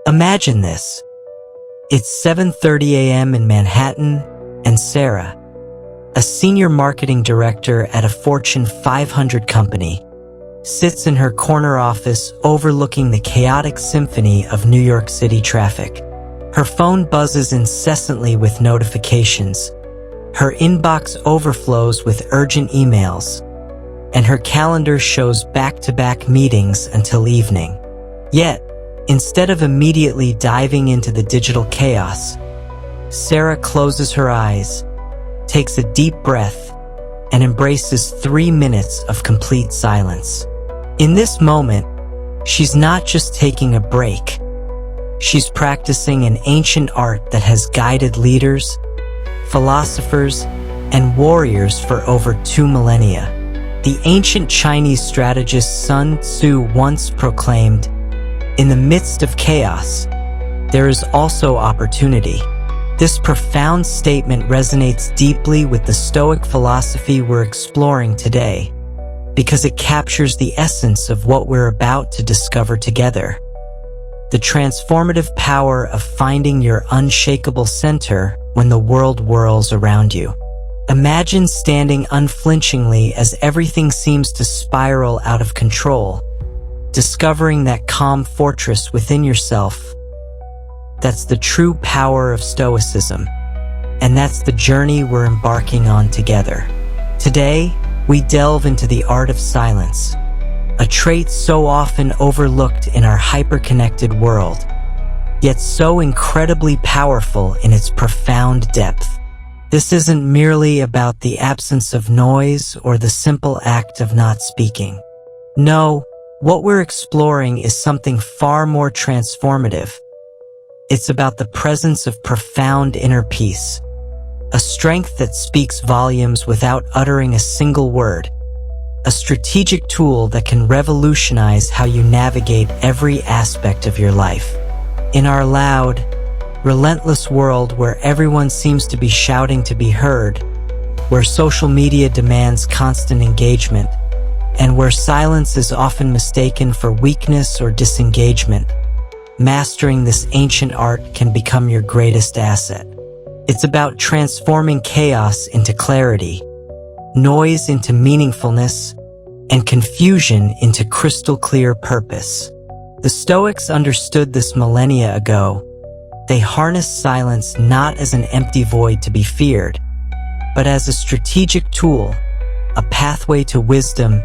Imagine this. It's 7:30 a.m. in Manhattan, and Sarah, a senior marketing director at a Fortune 500 company, sits in her corner office overlooking the chaotic symphony of New York City traffic. Her phone buzzes incessantly with notifications. Her inbox overflows with urgent emails, and her calendar shows back-to-back meetings until evening. Yet, instead of immediately diving into the digital chaos, Sarah closes her eyes, takes a deep breath, and embraces 3 minutes of complete silence. In this moment, she's not just taking a break. She's practicing an ancient art that has guided leaders, philosophers, and warriors for over 2 millennia. The ancient Chinese strategist Sun Tzu once proclaimed, "In the midst of chaos, there is also opportunity." This profound statement resonates deeply with the Stoic philosophy we're exploring today, because it captures the essence of what we're about to discover together. The transformative power of finding your unshakable center when the world whirls around you. Imagine standing unflinchingly as everything seems to spiral out of control, discovering that calm fortress within yourself. That's the true power of Stoicism, and that's the journey we're embarking on together. Today, we delve into the art of silence, a trait so often overlooked in our hyper-connected world, yet so incredibly powerful in its profound depth. This isn't merely about the absence of noise or the simple act of not speaking. No, what we're exploring is something far more transformative. It's about the presence of profound inner peace, a strength that speaks volumes without uttering a single word, a strategic tool that can revolutionize how you navigate every aspect of your life. In our loud, relentless world where everyone seems to be shouting to be heard, where social media demands constant engagement, and where silence is often mistaken for weakness or disengagement, mastering this ancient art can become your greatest asset. It's about transforming chaos into clarity, noise into meaningfulness, and confusion into crystal clear purpose. The Stoics understood this millennia ago. They harnessed silence not as an empty void to be feared, but as a strategic tool, a pathway to wisdom,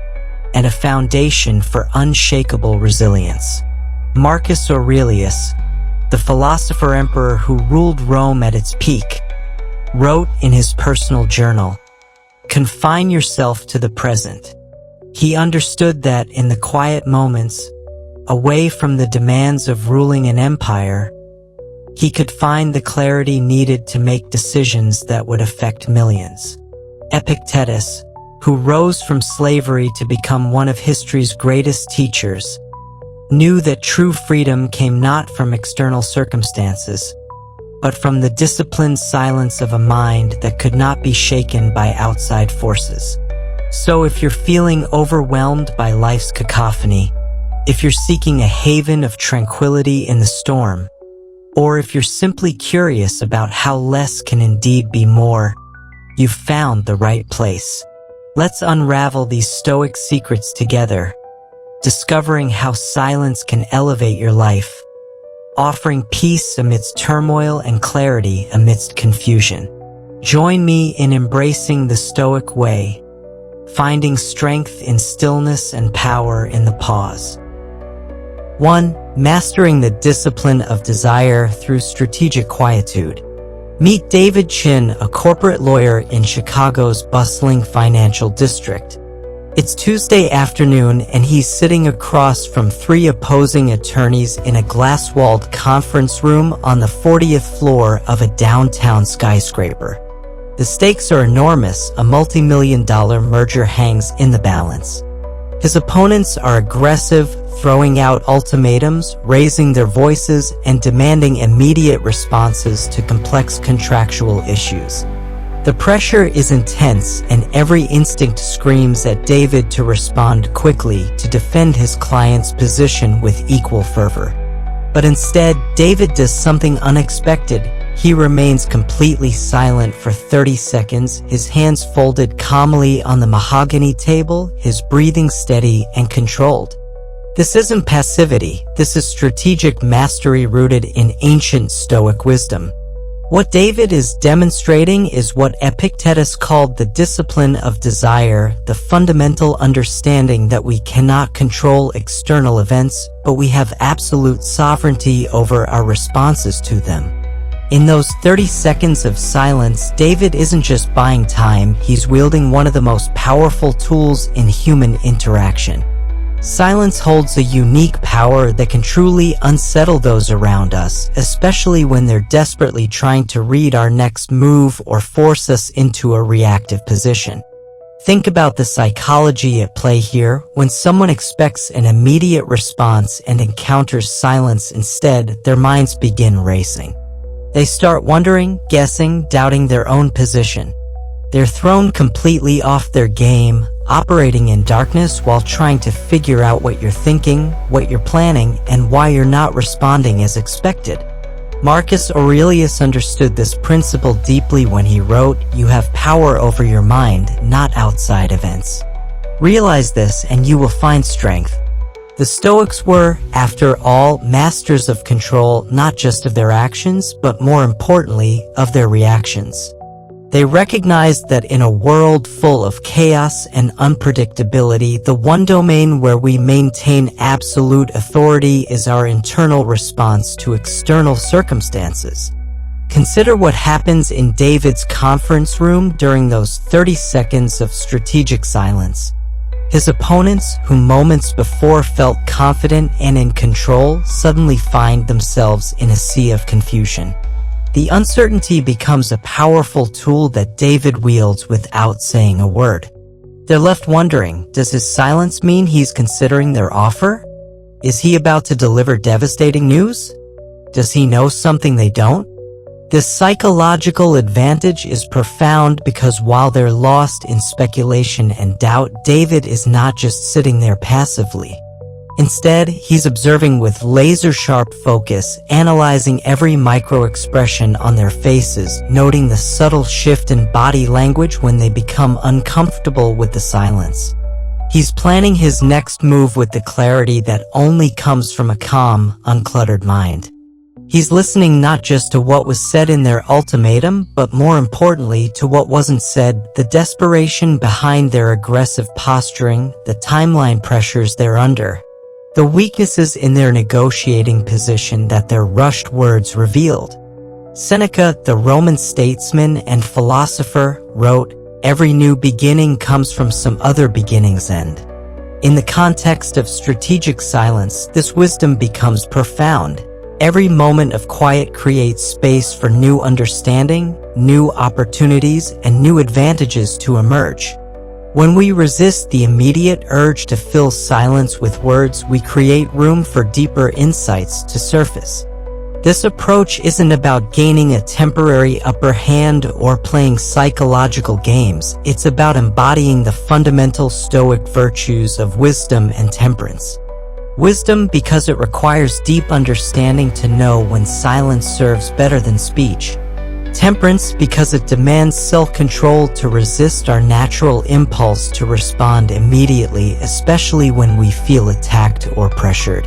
and a foundation for unshakable resilience. Marcus Aurelius, the philosopher-emperor who ruled Rome at its peak, wrote in his personal journal, "Confine yourself to the present." He understood that in the quiet moments, away from the demands of ruling an empire, he could find the clarity needed to make decisions that would affect millions. Epictetus, who rose from slavery to become one of history's greatest teachers, knew that true freedom came not from external circumstances, but from the disciplined silence of a mind that could not be shaken by outside forces. So if you're feeling overwhelmed by life's cacophony, if you're seeking a haven of tranquility in the storm, or if you're simply curious about how less can indeed be more, you've found the right place. Let's unravel these Stoic secrets together, discovering how silence can elevate your life, offering peace amidst turmoil and clarity amidst confusion. Join me in embracing the Stoic way, finding strength in stillness and power in the pause. 1. Mastering the discipline of desire through strategic quietude. Meet David Chin, a corporate lawyer in Chicago's bustling financial district. It's Tuesday afternoon and he's sitting across from 3 opposing attorneys in a glass-walled conference room on the 40th floor of a downtown skyscraper. The stakes are enormous. A multi-million-dollar merger hangs in the balance. His opponents are aggressive, throwing out ultimatums, raising their voices, and demanding immediate responses to complex contractual issues. The pressure is intense, and every instinct screams at David to respond quickly to defend his client's position with equal fervor. But instead, David does something unexpected. He remains completely silent for 30 seconds, his hands folded calmly on the mahogany table, his breathing steady and controlled. This isn't passivity, this is strategic mastery rooted in ancient Stoic wisdom. What David is demonstrating is what Epictetus called the discipline of desire, the fundamental understanding that we cannot control external events, but we have absolute sovereignty over our responses to them. In those 30 seconds of silence, David isn't just buying time, he's wielding one of the most powerful tools in human interaction. Silence holds a unique power that can truly unsettle those around us, especially when they're desperately trying to read our next move or force us into a reactive position. Think about the psychology at play here. When someone expects an immediate response and encounters silence instead, their minds begin racing. They start wondering, guessing, doubting their own position. They're thrown completely off their game, operating in darkness while trying to figure out what you're thinking, what you're planning, and why you're not responding as expected. Marcus Aurelius understood this principle deeply when he wrote, "You have power over your mind, not outside events." Realize this and you will find strength. The Stoics were, after all, masters of control, not just of their actions, but more importantly, of their reactions. They recognized that in a world full of chaos and unpredictability, the one domain where we maintain absolute authority is our internal response to external circumstances. Consider what happens in David's conference room during those 30 seconds of strategic silence. His opponents, who moments before felt confident and in control, suddenly find themselves in a sea of confusion. The uncertainty becomes a powerful tool that David wields without saying a word. They're left wondering, does his silence mean he's considering their offer? Is he about to deliver devastating news? Does he know something they don't? This psychological advantage is profound because while they're lost in speculation and doubt, David is not just sitting there passively. Instead, he's observing with laser-sharp focus, analyzing every micro-expression on their faces, noting the subtle shift in body language when they become uncomfortable with the silence. He's planning his next move with the clarity that only comes from a calm, uncluttered mind. He's listening not just to what was said in their ultimatum, but more importantly to what wasn't said, the desperation behind their aggressive posturing, the timeline pressures they're under, the weaknesses in their negotiating position that their rushed words revealed. Seneca, the Roman statesman and philosopher, wrote, "Every new beginning comes from some other beginning's end." In the context of strategic silence, this wisdom becomes profound. Every moment of quiet creates space for new understanding, new opportunities, and new advantages to emerge. When we resist the immediate urge to fill silence with words, we create room for deeper insights to surface. This approach isn't about gaining a temporary upper hand or playing psychological games. It's about embodying the fundamental Stoic virtues of wisdom and temperance. Wisdom because it requires deep understanding to know when silence serves better than speech. Temperance because it demands self-control to resist our natural impulse to respond immediately, especially when we feel attacked or pressured.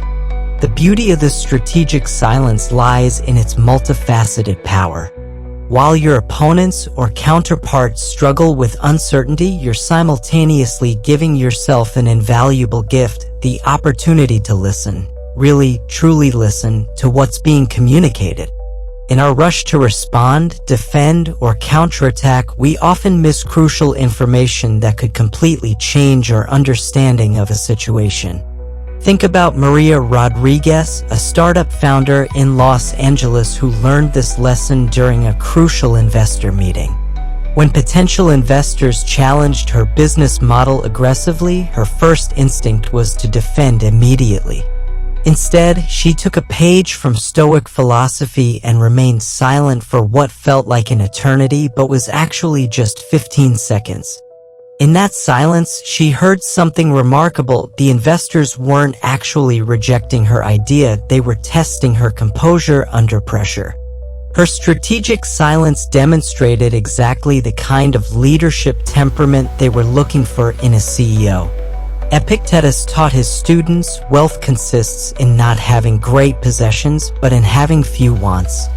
The beauty of this strategic silence lies in its multifaceted power. While your opponents or counterparts struggle with uncertainty, you're simultaneously giving yourself an invaluable gift, the opportunity to listen, really, truly listen to what's being communicated. In our rush to respond, defend, or counterattack, we often miss crucial information that could completely change our understanding of a situation. Think about Maria Rodriguez, a startup founder in Los Angeles who learned this lesson during a crucial investor meeting. When potential investors challenged her business model aggressively, her first instinct was to defend immediately. Instead, she took a page from Stoic philosophy and remained silent for what felt like an eternity but was actually just 15 seconds. In that silence, she heard something remarkable. The investors weren't actually rejecting her idea, they were testing her composure under pressure. Her strategic silence demonstrated exactly the kind of leadership temperament they were looking for in a CEO. Epictetus taught his students wealth consists in not having great possessions, but in having few wants.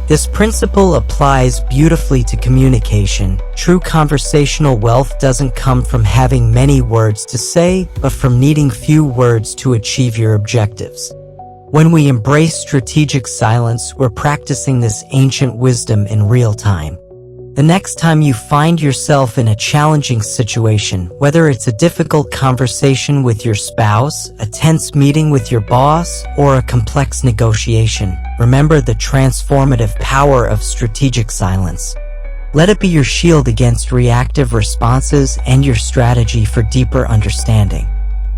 This principle applies beautifully to communication. True conversational wealth doesn't come from having many words to say, but from needing few words to achieve your objectives. When we embrace strategic silence, we're practicing this ancient wisdom in real time. The next time you find yourself in a challenging situation, whether it's a difficult conversation with your spouse, a tense meeting with your boss, or a complex negotiation, remember the transformative power of strategic silence. Let it be your shield against reactive responses and your strategy for deeper understanding.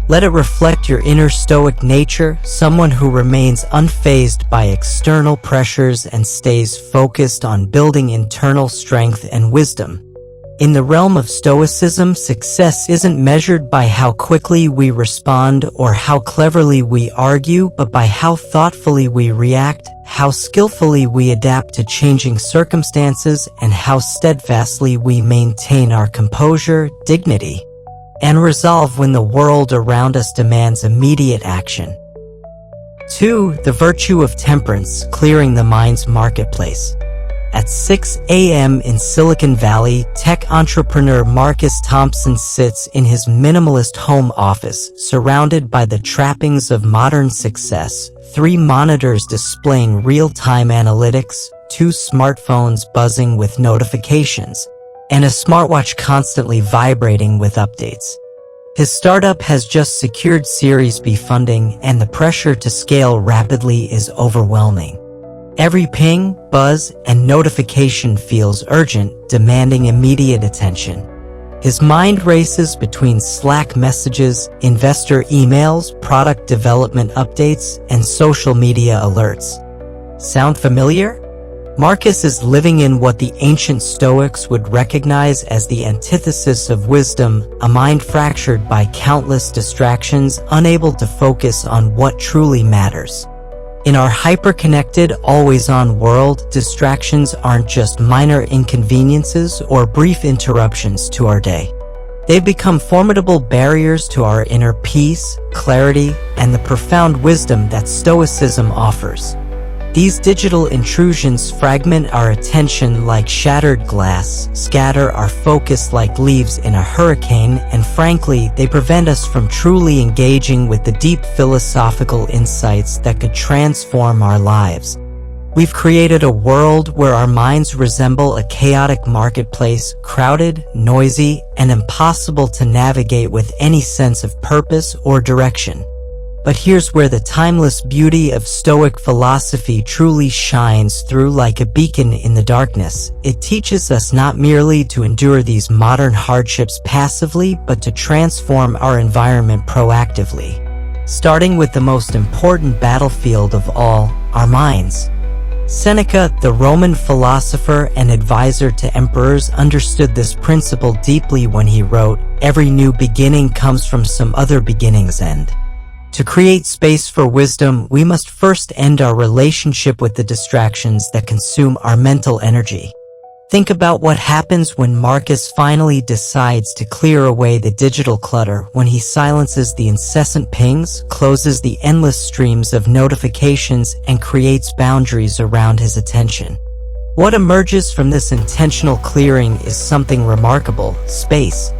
Let it reflect your inner stoic nature, someone who remains unfazed by external pressures and stays focused on building internal strength and wisdom. In the realm of Stoicism, success isn't measured by how quickly we respond or how cleverly we argue, but by how thoughtfully we react, how skillfully we adapt to changing circumstances, and how steadfastly we maintain our composure, dignity, and resolve when the world around us demands immediate action. 2. The Virtue of Temperance, clearing the mind's marketplace. At 6 a.m. in Silicon Valley, tech entrepreneur Marcus Thompson sits in his minimalist home office, surrounded by the trappings of modern success: 3 monitors displaying real-time analytics, 2 smartphones buzzing with notifications, and a smartwatch constantly vibrating with updates. His startup has just secured Series B funding, and the pressure to scale rapidly is overwhelming. Every ping, buzz, and notification feels urgent, demanding immediate attention. His mind races between Slack messages, investor emails, product development updates, and social media alerts. Sound familiar? Marcus is living in what the ancient Stoics would recognize as the antithesis of wisdom, a mind fractured by countless distractions, unable to focus on what truly matters. In our hyper-connected, always-on world, distractions aren't just minor inconveniences or brief interruptions to our day. They've become formidable barriers to our inner peace, clarity, and the profound wisdom that Stoicism offers. These digital intrusions fragment our attention like shattered glass, scatter our focus like leaves in a hurricane, and frankly, they prevent us from truly engaging with the deep philosophical insights that could transform our lives. We've created a world where our minds resemble a chaotic marketplace, crowded, noisy, and impossible to navigate with any sense of purpose or direction. But here's where the timeless beauty of Stoic philosophy truly shines through like a beacon in the darkness. It teaches us not merely to endure these modern hardships passively, but to transform our environment proactively. Starting with the most important battlefield of all, our minds. Seneca, the Roman philosopher and advisor to emperors, understood this principle deeply when he wrote, "Every new beginning comes from some other beginning's end." To create space for wisdom, we must first end our relationship with the distractions that consume our mental energy. Think about what happens when Marcus finally decides to clear away the digital clutter, when he silences the incessant pings, closes the endless streams of notifications, and creates boundaries around his attention. What emerges from this intentional clearing is something remarkable: space.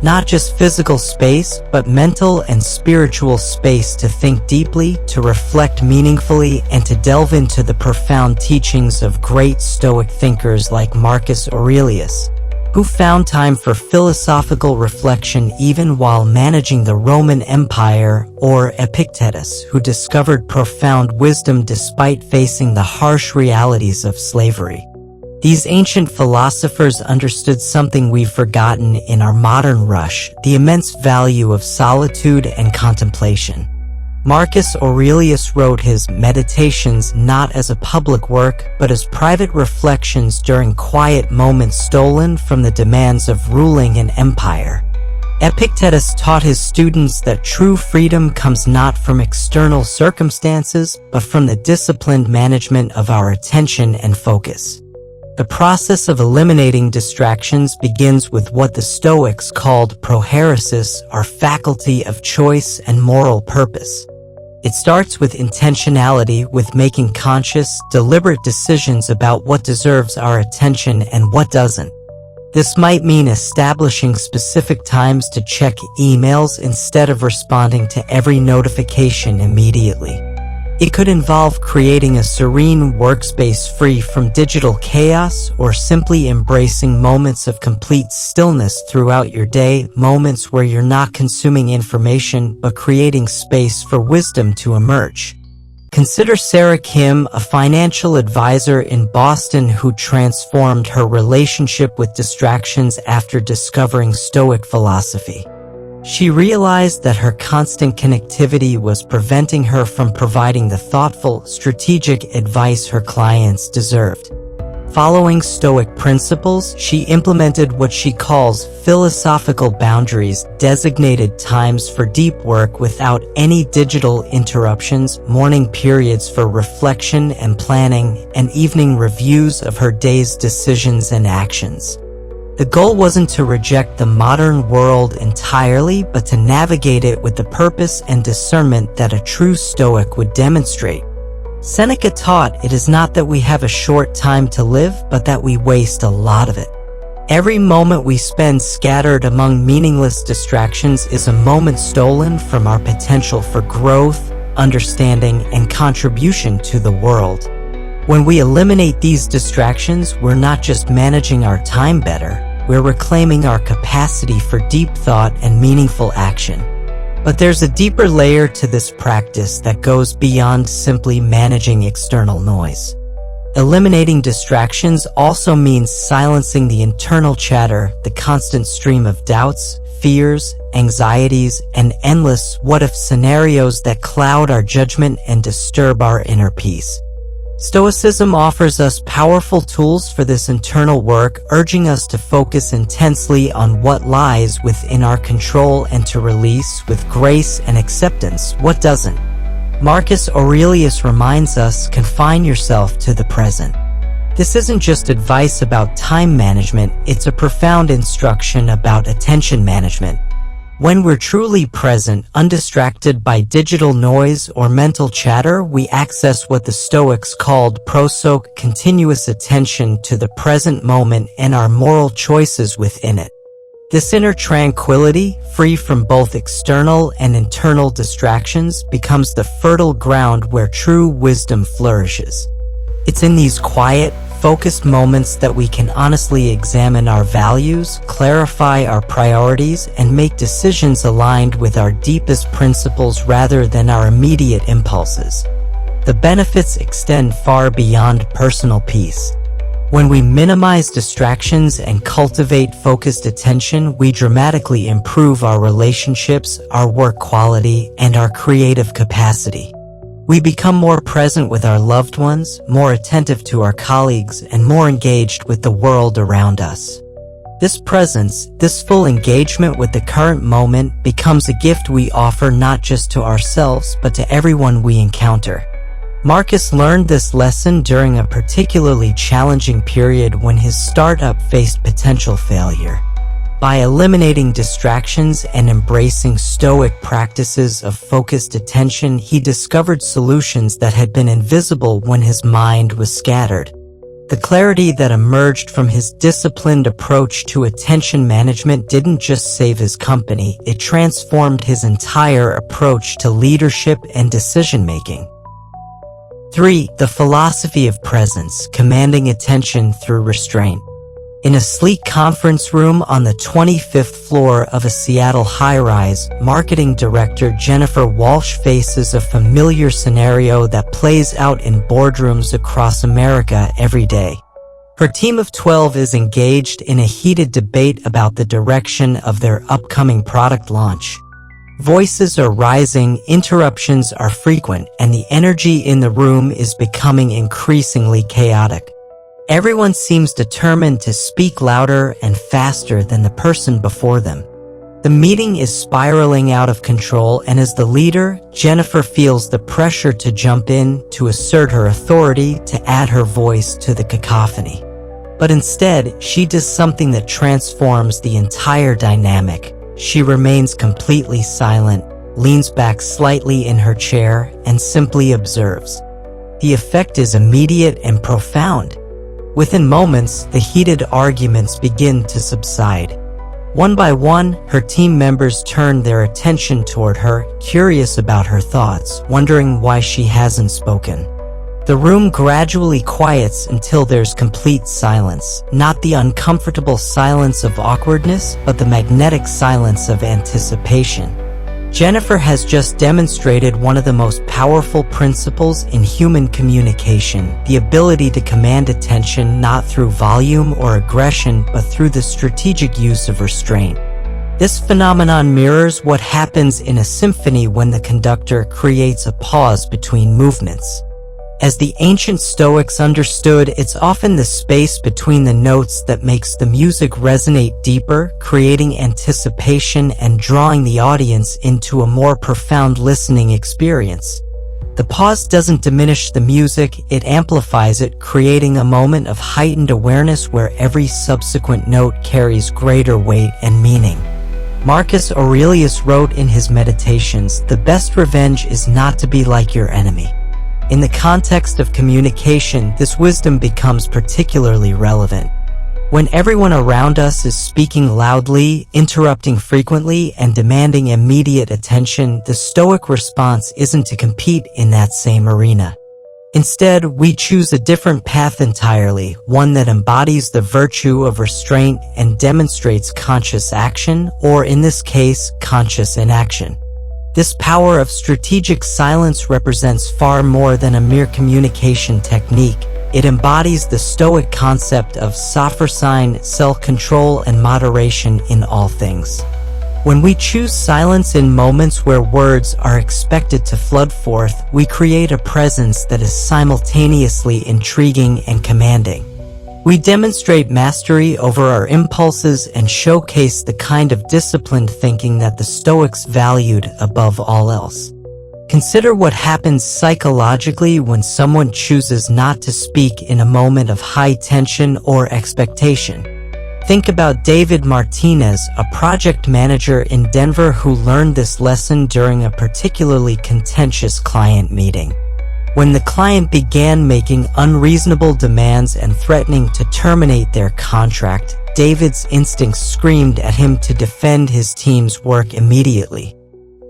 Not just physical space, but mental and spiritual space to think deeply, to reflect meaningfully, and to delve into the profound teachings of great Stoic thinkers like Marcus Aurelius, who found time for philosophical reflection even while managing the Roman Empire, or Epictetus, who discovered profound wisdom despite facing the harsh realities of slavery. These ancient philosophers understood something we've forgotten in our modern rush: the immense value of solitude and contemplation. Marcus Aurelius wrote his Meditations not as a public work, but as private reflections during quiet moments stolen from the demands of ruling an empire. Epictetus taught his students that true freedom comes not from external circumstances, but from the disciplined management of our attention and focus. The process of eliminating distractions begins with what the Stoics called prohairesis, our faculty of choice and moral purpose. It starts with intentionality, with making conscious, deliberate decisions about what deserves our attention and what doesn't. This might mean establishing specific times to check emails instead of responding to every notification immediately. It could involve creating a serene workspace free from digital chaos, or simply embracing moments of complete stillness throughout your day, moments where you're not consuming information but creating space for wisdom to emerge. Consider Sarah Kim, a financial advisor in Boston who transformed her relationship with distractions after discovering Stoic philosophy. She realized that her constant connectivity was preventing her from providing the thoughtful, strategic advice her clients deserved. Following Stoic principles, she implemented what she calls philosophical boundaries, designated times for deep work without any digital interruptions, morning periods for reflection and planning, and evening reviews of her day's decisions and actions. The goal wasn't to reject the modern world entirely, but to navigate it with the purpose and discernment that a true Stoic would demonstrate. Seneca taught, "It is not that we have a short time to live, but that we waste a lot of it." Every moment we spend scattered among meaningless distractions is a moment stolen from our potential for growth, understanding, and contribution to the world. When we eliminate these distractions, we're not just managing our time better, we're reclaiming our capacity for deep thought and meaningful action. But there's a deeper layer to this practice that goes beyond simply managing external noise. Eliminating distractions also means silencing the internal chatter, the constant stream of doubts, fears, anxieties, and endless what-if scenarios that cloud our judgment and disturb our inner peace. Stoicism offers us powerful tools for this internal work, urging us to focus intensely on what lies within our control and to release with grace and acceptance what doesn't. Marcus Aurelius reminds us, confine yourself to the present. This isn't just advice about time management, it's a profound instruction about attention management. When we're truly present, undistracted by digital noise or mental chatter, we access what the Stoics called prosoche, continuous attention to the present moment and our moral choices within it. This inner tranquility, free from both external and internal distractions, becomes the fertile ground where true wisdom flourishes. It's in these quiet, focused moments that we can honestly examine our values, clarify our priorities, and make decisions aligned with our deepest principles rather than our immediate impulses. The benefits extend far beyond personal peace. When we minimize distractions and cultivate focused attention, we dramatically improve our relationships, our work quality, and our creative capacity. We become more present with our loved ones, more attentive to our colleagues, and more engaged with the world around us. This presence, this full engagement with the current moment, becomes a gift we offer not just to ourselves, but to everyone we encounter. Marcus learned this lesson during a particularly challenging period when his startup faced potential failure. By eliminating distractions and embracing Stoic practices of focused attention, he discovered solutions that had been invisible when his mind was scattered. The clarity that emerged from his disciplined approach to attention management didn't just save his company, it transformed his entire approach to leadership and decision-making. 3. The philosophy of presence, commanding attention through restraint. In a sleek conference room on the 25th floor of a Seattle high-rise, marketing director Jennifer Walsh faces a familiar scenario that plays out in boardrooms across America every day. Her team of 12 is engaged in a heated debate about the direction of their upcoming product launch. Voices are rising, interruptions are frequent, and the energy in the room is becoming increasingly chaotic. Everyone seems determined to speak louder and faster than the person before them. The meeting is spiraling out of control, and as the leader, Jennifer feels the pressure to jump in, to assert her authority, to add her voice to the cacophony. But instead, she does something that transforms the entire dynamic. She remains completely silent, leans back slightly in her chair, and simply observes. The effect is immediate and profound. Within moments, the heated arguments begin to subside. One by one, her team members turn their attention toward her, curious about her thoughts, wondering why she hasn't spoken. The room gradually quiets until there's complete silence, not the uncomfortable silence of awkwardness, but the magnetic silence of anticipation. Jennifer has just demonstrated one of the most powerful principles in human communication, the ability to command attention not through volume or aggression, but through the strategic use of restraint. This phenomenon mirrors what happens in a symphony when the conductor creates a pause between movements. As the ancient Stoics understood, it's often the space between the notes that makes the music resonate deeper, creating anticipation and drawing the audience into a more profound listening experience. The pause doesn't diminish the music, it amplifies it, creating a moment of heightened awareness where every subsequent note carries greater weight and meaning. Marcus Aurelius wrote in his Meditations, "The best revenge is not to be like your enemy." In the context of communication, this wisdom becomes particularly relevant. When everyone around us is speaking loudly, interrupting frequently, and demanding immediate attention, the Stoic response isn't to compete in that same arena. Instead, we choose a different path entirely, one that embodies the virtue of restraint and demonstrates conscious action, or in this case, conscious inaction. This power of strategic silence represents far more than a mere communication technique. It embodies the Stoic concept of Sophrosyne, self-control, and moderation in all things. When we choose silence in moments where words are expected to flood forth, we create a presence that is simultaneously intriguing and commanding. We demonstrate mastery over our impulses and showcase the kind of disciplined thinking that the Stoics valued above all else. Consider what happens psychologically when someone chooses not to speak in a moment of high tension or expectation. Think about David Martinez, a project manager in Denver who learned this lesson during a particularly contentious client meeting. When the client began making unreasonable demands and threatening to terminate their contract, David's instincts screamed at him to defend his team's work immediately.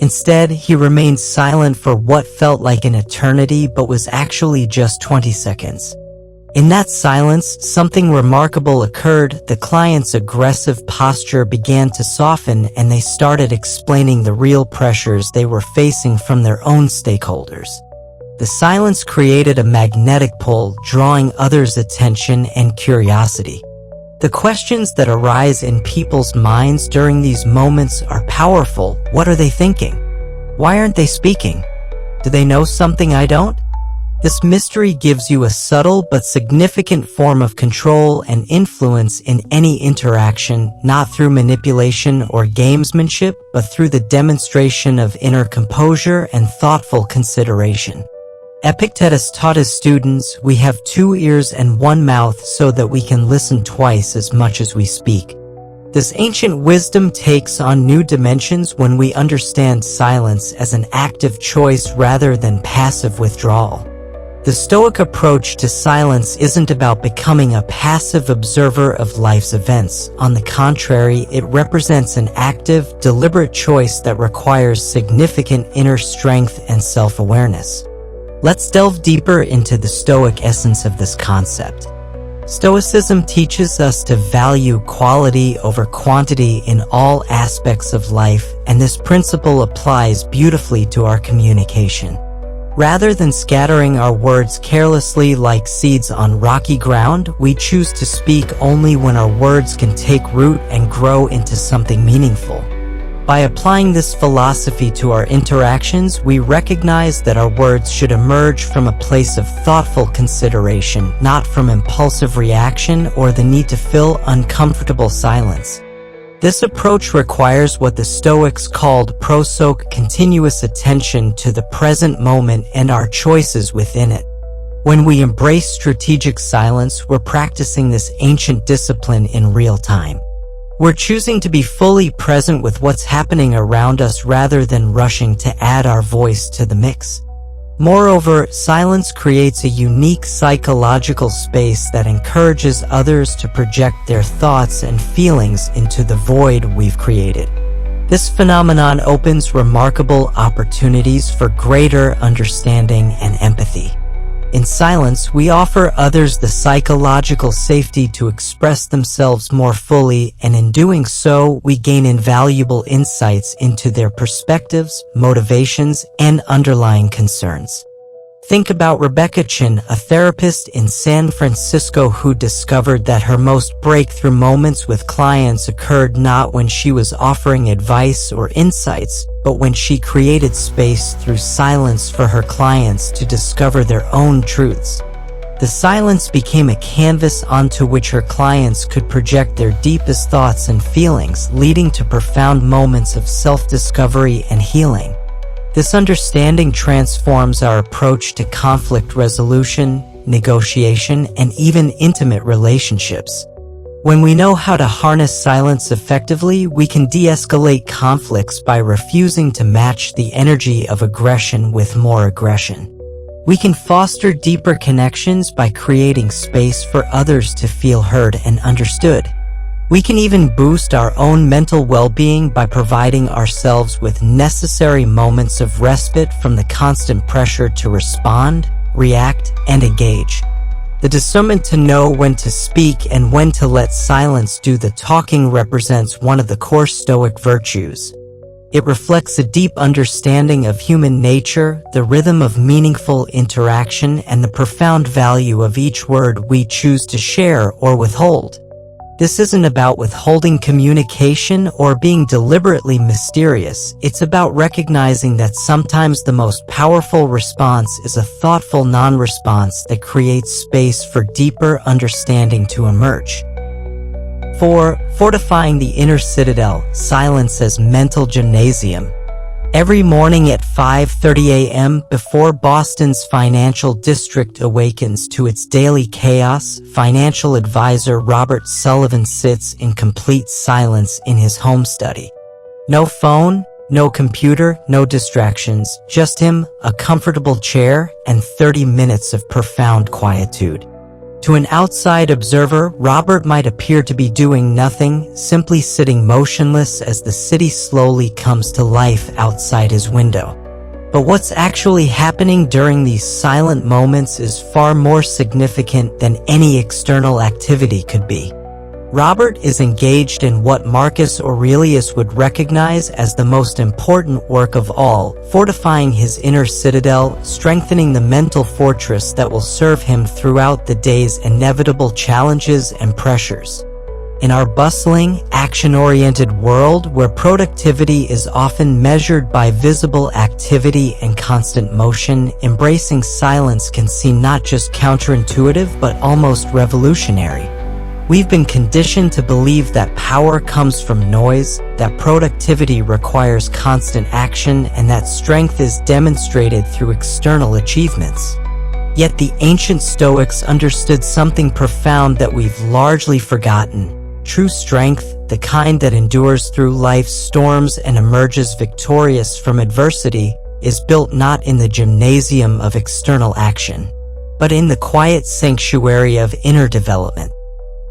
Instead, he remained silent for what felt like an eternity but was actually just 20 seconds. In that silence, something remarkable occurred. The client's aggressive posture began to soften, and they started explaining the real pressures they were facing from their own stakeholders. The silence created a magnetic pull, drawing others' attention and curiosity. The questions that arise in people's minds during these moments are powerful. What are they thinking? Why aren't they speaking? Do they know something I don't? This mystery gives you a subtle but significant form of control and influence in any interaction, not through manipulation or gamesmanship, but through the demonstration of inner composure and thoughtful consideration. Epictetus taught his students, "We have 2 ears and 1 mouth so that we can listen twice as much as we speak." This ancient wisdom takes on new dimensions when we understand silence as an active choice rather than passive withdrawal. The Stoic approach to silence isn't about becoming a passive observer of life's events. On the contrary, it represents an active, deliberate choice that requires significant inner strength and self-awareness. Let's delve deeper into the Stoic essence of this concept. Stoicism teaches us to value quality over quantity in all aspects of life, and this principle applies beautifully to our communication. Rather than scattering our words carelessly like seeds on rocky ground, we choose to speak only when our words can take root and grow into something meaningful. By applying this philosophy to our interactions, we recognize that our words should emerge from a place of thoughtful consideration, not from impulsive reaction or the need to fill uncomfortable silence. This approach requires what the Stoics called prosoche, continuous attention to the present moment and our choices within it. When we embrace strategic silence, we're practicing this ancient discipline in real time. We're choosing to be fully present with what's happening around us rather than rushing to add our voice to the mix. Moreover, silence creates a unique psychological space that encourages others to project their thoughts and feelings into the void we've created. This phenomenon opens remarkable opportunities for greater understanding and empathy. In silence, we offer others the psychological safety to express themselves more fully, and in doing so, we gain invaluable insights into their perspectives, motivations, and underlying concerns. Think about Rebecca Chin, a therapist in San Francisco who discovered that her most breakthrough moments with clients occurred not when she was offering advice or insights, but when she created space through silence for her clients to discover their own truths. The silence became a canvas onto which her clients could project their deepest thoughts and feelings, leading to profound moments of self-discovery and healing. This understanding transforms our approach to conflict resolution, negotiation, and even intimate relationships. When we know how to harness silence effectively, we can de-escalate conflicts by refusing to match the energy of aggression with more aggression. We can foster deeper connections by creating space for others to feel heard and understood. We can even boost our own mental well-being by providing ourselves with necessary moments of respite from the constant pressure to respond, react, and engage. The discernment to know when to speak and when to let silence do the talking represents one of the core Stoic virtues. It reflects a deep understanding of human nature, the rhythm of meaningful interaction, and the profound value of each word we choose to share or withhold. This isn't about withholding communication or being deliberately mysterious. It's about recognizing that sometimes the most powerful response is a thoughtful non-response that creates space for deeper understanding to emerge. 4. Fortifying the inner citadel, silence as mental gymnasium. Every morning at 5:30 a.m., before Boston's financial district awakens to its daily chaos, financial advisor Robert Sullivan sits in complete silence in his home study. No phone, no computer, no distractions, just him, a comfortable chair, and 30 minutes of profound quietude. To an outside observer, Robert might appear to be doing nothing, simply sitting motionless as the city slowly comes to life outside his window. But what's actually happening during these silent moments is far more significant than any external activity could be. Robert is engaged in what Marcus Aurelius would recognize as the most important work of all, fortifying his inner citadel, strengthening the mental fortress that will serve him throughout the day's inevitable challenges and pressures. In our bustling, action-oriented world where productivity is often measured by visible activity and constant motion, embracing silence can seem not just counterintuitive but almost revolutionary. We've been conditioned to believe that power comes from noise, that productivity requires constant action, and that strength is demonstrated through external achievements. Yet the ancient Stoics understood something profound that we've largely forgotten. True strength, the kind that endures through life's storms and emerges victorious from adversity, is built not in the gymnasium of external action, but in the quiet sanctuary of inner development.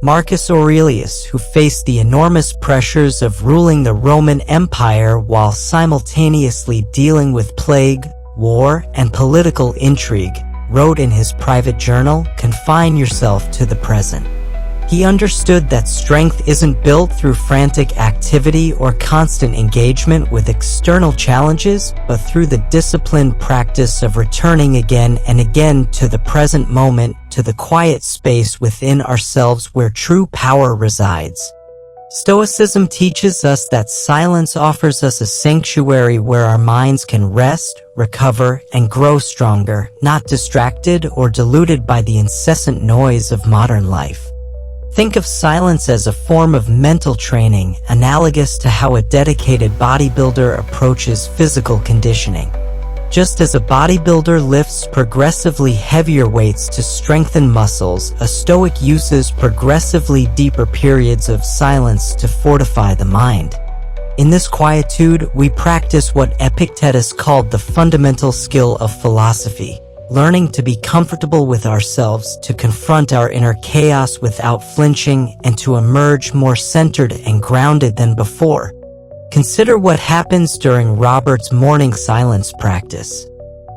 Marcus Aurelius, who faced the enormous pressures of ruling the Roman Empire while simultaneously dealing with plague, war, and political intrigue, wrote in his private journal, "Confine yourself to the present." He understood that strength isn't built through frantic activity or constant engagement with external challenges, but through the disciplined practice of returning again and again to the present moment, to the quiet space within ourselves where true power resides. Stoicism teaches us that silence offers us a sanctuary where our minds can rest, recover, and grow stronger, not distracted or diluted by the incessant noise of modern life. Think of silence as a form of mental training, analogous to how a dedicated bodybuilder approaches physical conditioning. Just as a bodybuilder lifts progressively heavier weights to strengthen muscles, a Stoic uses progressively deeper periods of silence to fortify the mind. In this quietude, we practice what Epictetus called the fundamental skill of philosophy, learning to be comfortable with ourselves, to confront our inner chaos without flinching, and to emerge more centered and grounded than before. Consider what happens during Robert's morning silence practice.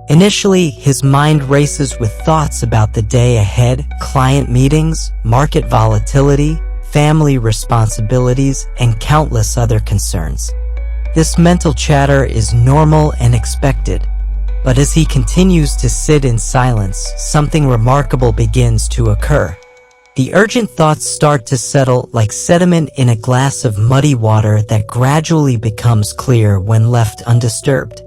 Initially, his mind races with thoughts about the day ahead, client meetings, market volatility, family responsibilities, and countless other concerns. This mental chatter is normal and expected. But as he continues to sit in silence, something remarkable begins to occur. The urgent thoughts start to settle like sediment in a glass of muddy water that gradually becomes clear when left undisturbed.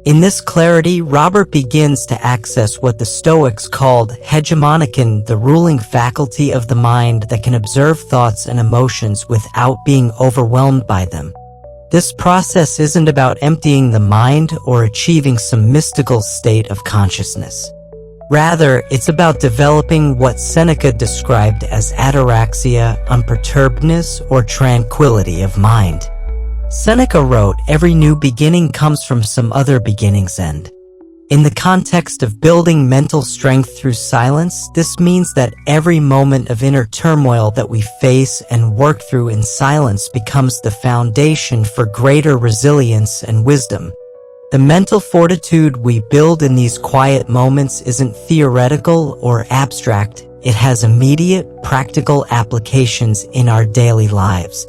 In this clarity, Robert begins to access what the Stoics called hegemonikon, the ruling faculty of the mind that can observe thoughts and emotions without being overwhelmed by them. This process isn't about emptying the mind or achieving some mystical state of consciousness. Rather, it's about developing what Seneca described as ataraxia, unperturbedness, or tranquility of mind. Seneca wrote, "Every new beginning comes from some other beginning's end." In the context of building mental strength through silence, this means that every moment of inner turmoil that we face and work through in silence becomes the foundation for greater resilience and wisdom. The mental fortitude we build in these quiet moments isn't theoretical or abstract. It has immediate, practical applications in our daily lives.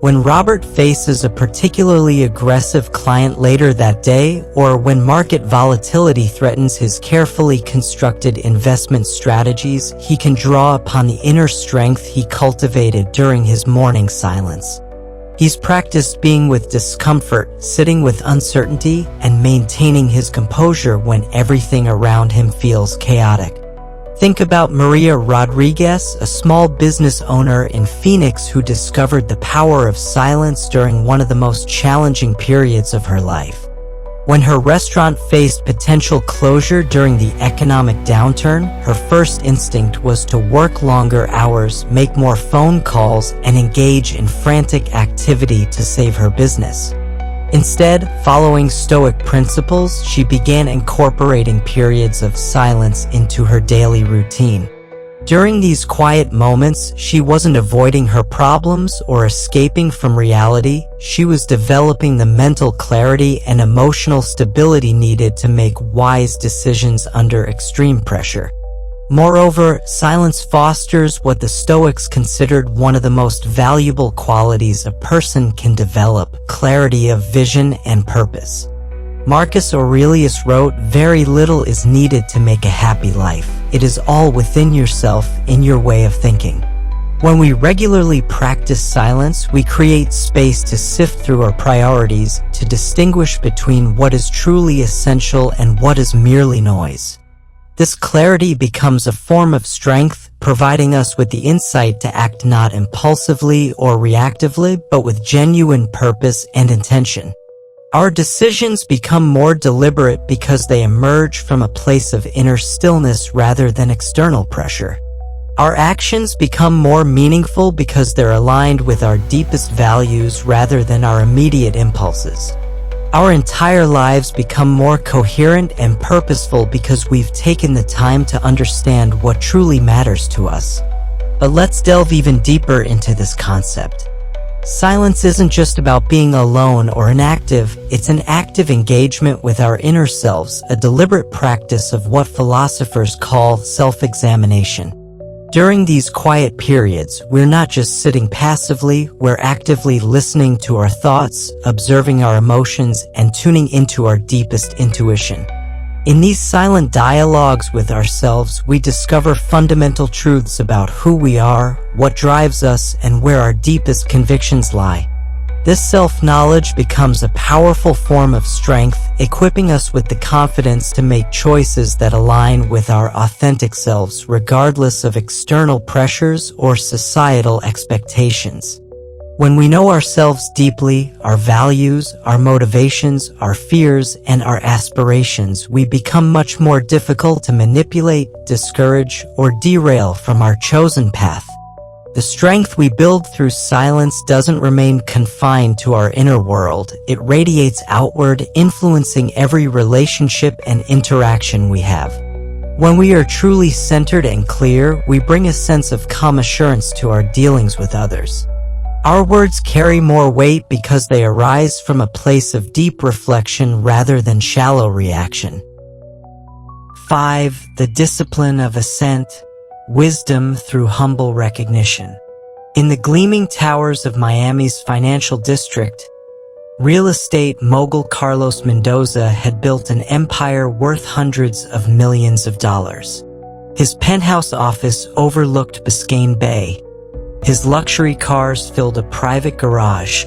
When Robert faces a particularly aggressive client later that day, or when market volatility threatens his carefully constructed investment strategies, he can draw upon the inner strength he cultivated during his morning silence. He's practiced being with discomfort, sitting with uncertainty, and maintaining his composure when everything around him feels chaotic. Think about Maria Rodriguez, a small business owner in Phoenix who discovered the power of silence during one of the most challenging periods of her life. When her restaurant faced potential closure during the economic downturn, her first instinct was to work longer hours, make more phone calls, and engage in frantic activity to save her business. Instead, following Stoic principles, she began incorporating periods of silence into her daily routine. During these quiet moments, she wasn't avoiding her problems or escaping from reality. She was developing the mental clarity and emotional stability needed to make wise decisions under extreme pressure. Moreover, silence fosters what the Stoics considered one of the most valuable qualities a person can develop: clarity of vision and purpose. Marcus Aurelius wrote, "Very little is needed to make a happy life. It is all within yourself, in your way of thinking." When we regularly practice silence, we create space to sift through our priorities, to distinguish between what is truly essential and what is merely noise. This clarity becomes a form of strength, providing us with the insight to act not impulsively or reactively, but with genuine purpose and intention. Our decisions become more deliberate because they emerge from a place of inner stillness rather than external pressure. Our actions become more meaningful because they're aligned with our deepest values rather than our immediate impulses. Our entire lives become more coherent and purposeful because we've taken the time to understand what truly matters to us. But let's delve even deeper into this concept. Silence isn't just about being alone or inactive, it's an active engagement with our inner selves, a deliberate practice of what philosophers call self-examination. During these quiet periods, we're not just sitting passively, we're actively listening to our thoughts, observing our emotions, and tuning into our deepest intuition. In these silent dialogues with ourselves, we discover fundamental truths about who we are, what drives us, and where our deepest convictions lie. This self-knowledge becomes a powerful form of strength, equipping us with the confidence to make choices that align with our authentic selves, regardless of external pressures or societal expectations. When we know ourselves deeply, our values, our motivations, our fears, and our aspirations, we become much more difficult to manipulate, discourage, or derail from our chosen path. The strength we build through silence doesn't remain confined to our inner world. It radiates outward, influencing every relationship and interaction we have. When we are truly centered and clear, we bring a sense of calm assurance to our dealings with others. Our words carry more weight because they arise from a place of deep reflection rather than shallow reaction. 5. The discipline of assent, wisdom through humble recognition. In the gleaming towers of Miami's financial district, real estate mogul Carlos Mendoza had built an empire worth hundreds of millions of dollars. His penthouse office overlooked Biscayne Bay. His luxury cars filled a private garage,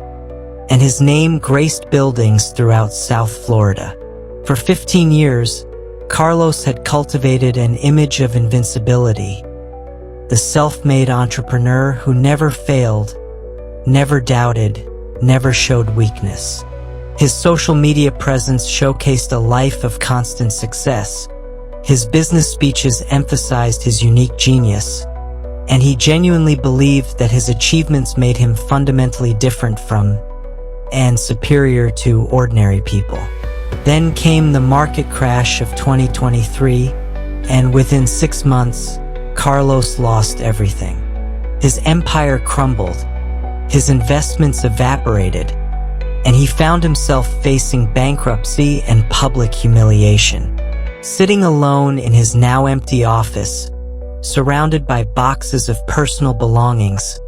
and his name graced buildings throughout South Florida. For 15 years, Carlos had cultivated an image of invincibility, the self-made entrepreneur who never failed, never doubted, never showed weakness. His social media presence showcased a life of constant success. His business speeches emphasized his unique genius, and he genuinely believed that his achievements made him fundamentally different from and superior to ordinary people. Then came the market crash of 2023, and within 6 months, Carlos lost everything. His empire crumbled, his investments evaporated, and he found himself facing bankruptcy and public humiliation. Sitting alone in his now empty office, surrounded by boxes of personal belongings,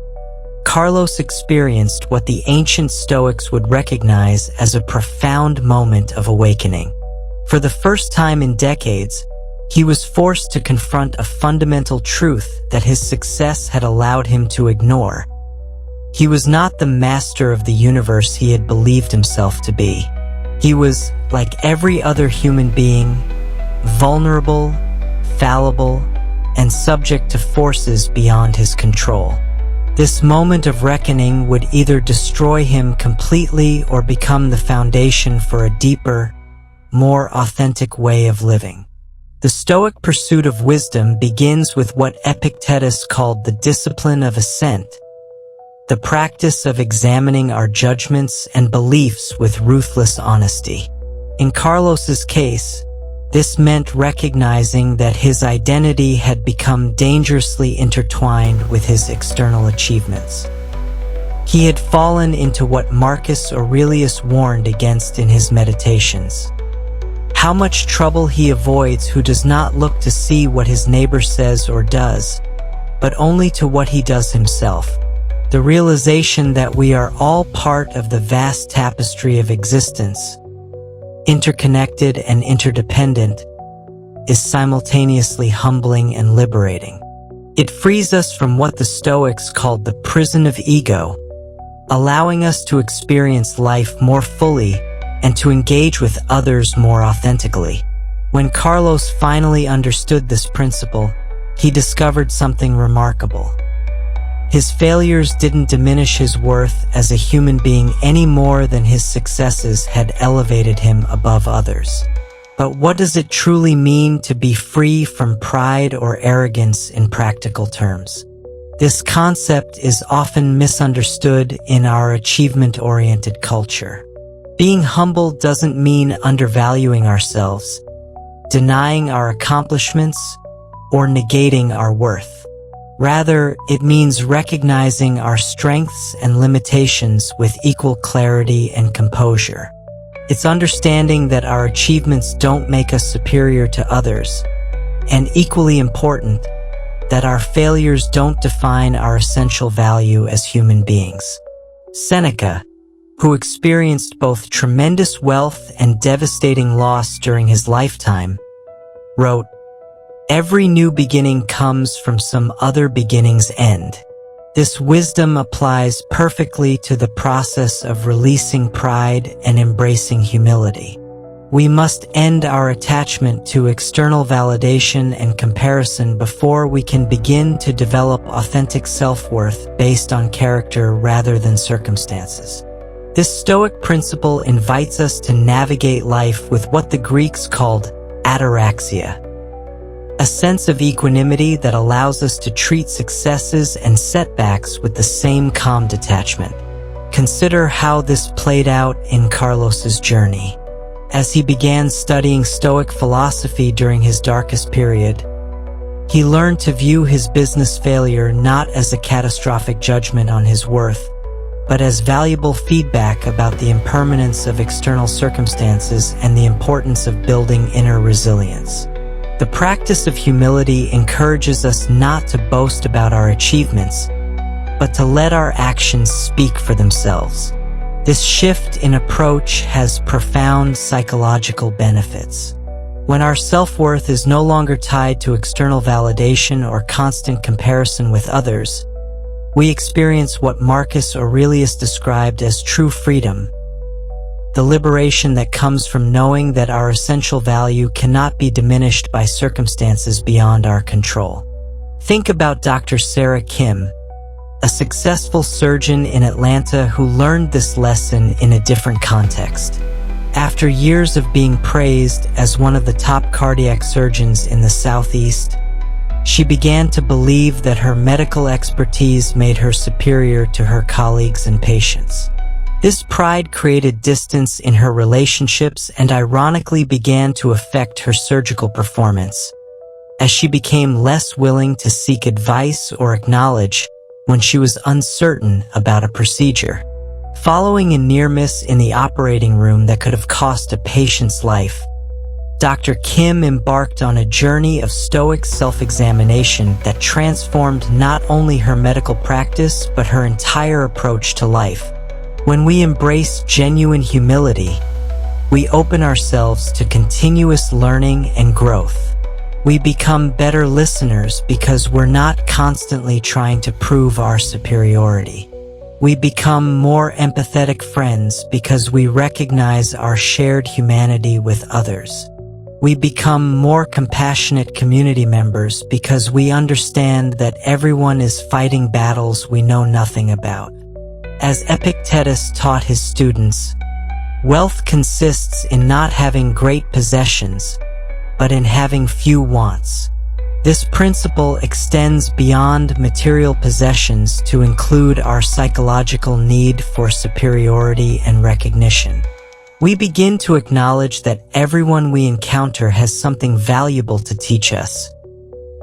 Carlos experienced what the ancient Stoics would recognize as a profound moment of awakening. For the first time in decades, he was forced to confront a fundamental truth that his success had allowed him to ignore. He was not the master of the universe he had believed himself to be. He was, like every other human being, vulnerable, fallible, and subject to forces beyond his control. This moment of reckoning would either destroy him completely or become the foundation for a deeper, more authentic way of living. The Stoic pursuit of wisdom begins with what Epictetus called the discipline of assent, the practice of examining our judgments and beliefs with ruthless honesty. In Carlos's case, this meant recognizing that his identity had become dangerously intertwined with his external achievements. He had fallen into what Marcus Aurelius warned against in his Meditations. How much trouble he avoids who does not look to see what his neighbor says or does, but only to what he does himself. The realization that we are all part of the vast tapestry of existence, interconnected and interdependent, is simultaneously humbling and liberating. It frees us from what the Stoics called the prison of ego, allowing us to experience life more fully and to engage with others more authentically. When Carlos finally understood this principle, he discovered something remarkable. His failures didn't diminish his worth as a human being any more than his successes had elevated him above others. But what does it truly mean to be free from pride or arrogance in practical terms? This concept is often misunderstood in our achievement-oriented culture. Being humble doesn't mean undervaluing ourselves, denying our accomplishments, or negating our worth. Rather, it means recognizing our strengths and limitations with equal clarity and composure. It's understanding that our achievements don't make us superior to others, and equally important, that our failures don't define our essential value as human beings. Seneca, who experienced both tremendous wealth and devastating loss during his lifetime, wrote, "Every new beginning comes from some other beginning's end." This wisdom applies perfectly to the process of releasing pride and embracing humility. We must end our attachment to external validation and comparison before we can begin to develop authentic self-worth based on character rather than circumstances. This Stoic principle invites us to navigate life with what the Greeks called ataraxia, a sense of equanimity that allows us to treat successes and setbacks with the same calm detachment. Consider how this played out in Carlos's journey. As he began studying Stoic philosophy during his darkest period, he learned to view his business failure not as a catastrophic judgment on his worth, but as valuable feedback about the impermanence of external circumstances and the importance of building inner resilience. The practice of humility encourages us not to boast about our achievements, but to let our actions speak for themselves. This shift in approach has profound psychological benefits. When our self-worth is no longer tied to external validation or constant comparison with others, we experience what Marcus Aurelius described as true freedom, the liberation that comes from knowing that our essential value cannot be diminished by circumstances beyond our control. Think about Dr. Sarah Kim, a successful surgeon in Atlanta who learned this lesson in a different context. After years of being praised as one of the top cardiac surgeons in the Southeast, she began to believe that her medical expertise made her superior to her colleagues and patients. This pride created distance in her relationships and ironically began to affect her surgical performance, as she became less willing to seek advice or acknowledge when she was uncertain about a procedure. Following a near miss in the operating room that could have cost a patient's life, Dr. Kim embarked on a journey of Stoic self-examination that transformed not only her medical practice but her entire approach to life. When we embrace genuine humility, we open ourselves to continuous learning and growth. We become better listeners because we're not constantly trying to prove our superiority. We become more empathetic friends because we recognize our shared humanity with others. We become more compassionate community members because we understand that everyone is fighting battles we know nothing about. As Epictetus taught his students, wealth consists in not having great possessions, but in having few wants. This principle extends beyond material possessions to include our psychological need for superiority and recognition. We begin to acknowledge that everyone we encounter has something valuable to teach us,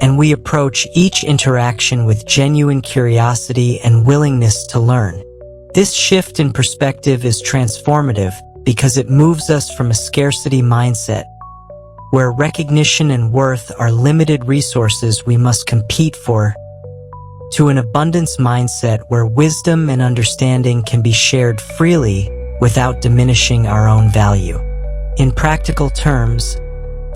and we approach each interaction with genuine curiosity and willingness to learn. This shift in perspective is transformative because it moves us from a scarcity mindset, where recognition and worth are limited resources we must compete for, to an abundance mindset where wisdom and understanding can be shared freely without diminishing our own value. In practical terms,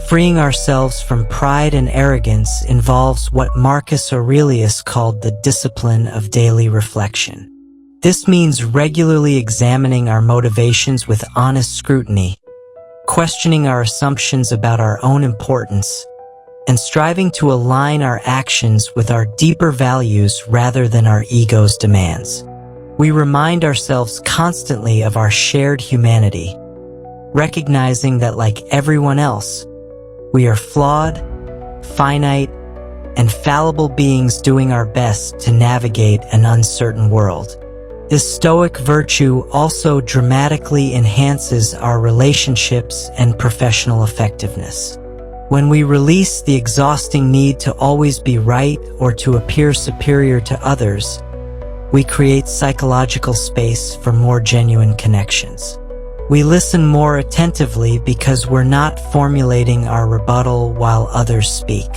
freeing ourselves from pride and arrogance involves what Marcus Aurelius called the discipline of daily reflection. This means regularly examining our motivations with honest scrutiny, questioning our assumptions about our own importance, and striving to align our actions with our deeper values rather than our ego's demands. We remind ourselves constantly of our shared humanity, recognizing that like everyone else, we are flawed, finite, and fallible beings doing our best to navigate an uncertain world. This Stoic virtue also dramatically enhances our relationships and professional effectiveness. When we release the exhausting need to always be right or to appear superior to others, we create psychological space for more genuine connections. We listen more attentively because we're not formulating our rebuttal while others speak.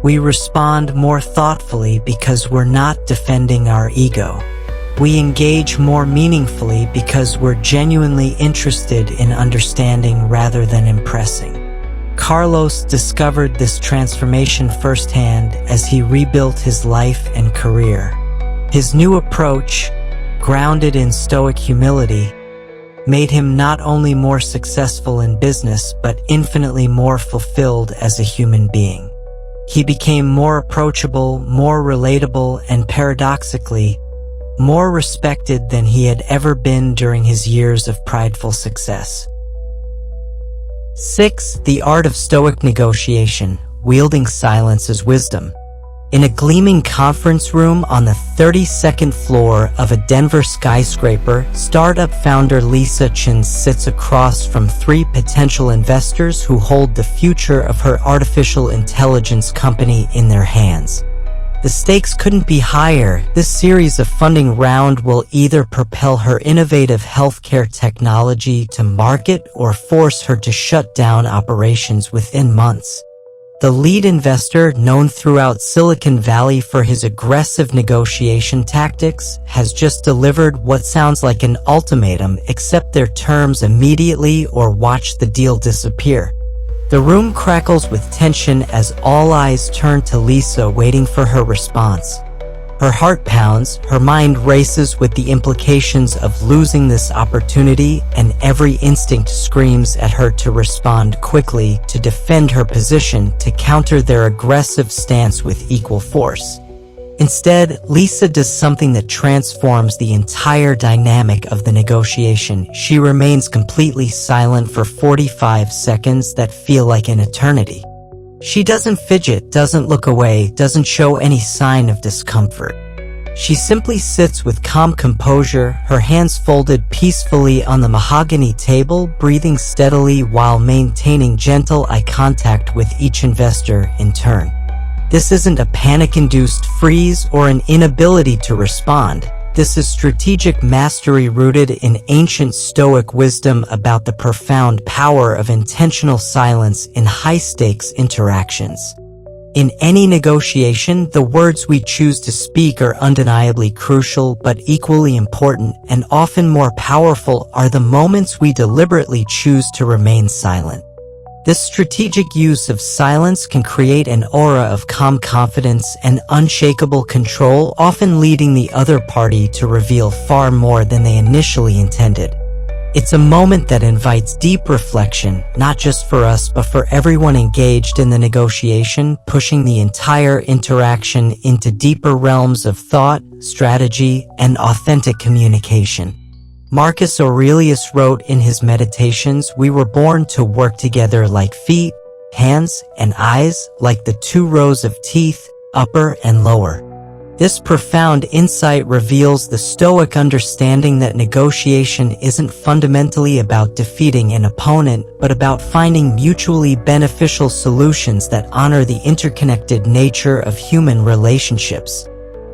We respond more thoughtfully because we're not defending our ego. We engage more meaningfully because we're genuinely interested in understanding rather than impressing. Carlos discovered this transformation firsthand as he rebuilt his life and career. His new approach, grounded in Stoic humility, made him not only more successful in business but infinitely more fulfilled as a human being. He became more approachable, more relatable, and paradoxically, more respected than he had ever been during his years of prideful success. 6. The art of Stoic negotiation, wielding silence as wisdom. In a gleaming conference room on the 32nd floor of a Denver skyscraper, startup founder Lisa Chen sits across from 3 potential investors who hold the future of her artificial intelligence company in their hands. The stakes couldn't be higher. This series of funding round will either propel her innovative healthcare technology to market or force her to shut down operations within months. The lead investor, known throughout Silicon Valley for his aggressive negotiation tactics, has just delivered what sounds like an ultimatum: accept their terms immediately or watch the deal disappear. The room crackles with tension as all eyes turn to Lisa, waiting for her response. Her heart pounds, her mind races with the implications of losing this opportunity, and every instinct screams at her to respond quickly, to defend her position, to counter their aggressive stance with equal force. Instead, Lisa does something that transforms the entire dynamic of the negotiation. She remains completely silent for 45 seconds that feel like an eternity. She doesn't fidget, doesn't look away, doesn't show any sign of discomfort. She simply sits with calm composure, her hands folded peacefully on the mahogany table, breathing steadily while maintaining gentle eye contact with each investor in turn. This isn't a panic-induced freeze or an inability to respond. This is strategic mastery rooted in ancient Stoic wisdom about the profound power of intentional silence in high-stakes interactions. In any negotiation, the words we choose to speak are undeniably crucial, but equally important and often more powerful are the moments we deliberately choose to remain silent. This strategic use of silence can create an aura of calm confidence and unshakable control, often leading the other party to reveal far more than they initially intended. It's a moment that invites deep reflection, not just for us but for everyone engaged in the negotiation, pushing the entire interaction into deeper realms of thought, strategy, and authentic communication. Marcus Aurelius wrote in his Meditations, "We were born to work together like feet, hands, and eyes, like the 2 rows of teeth, upper and lower." This profound insight reveals the Stoic understanding that negotiation isn't fundamentally about defeating an opponent, but about finding mutually beneficial solutions that honor the interconnected nature of human relationships.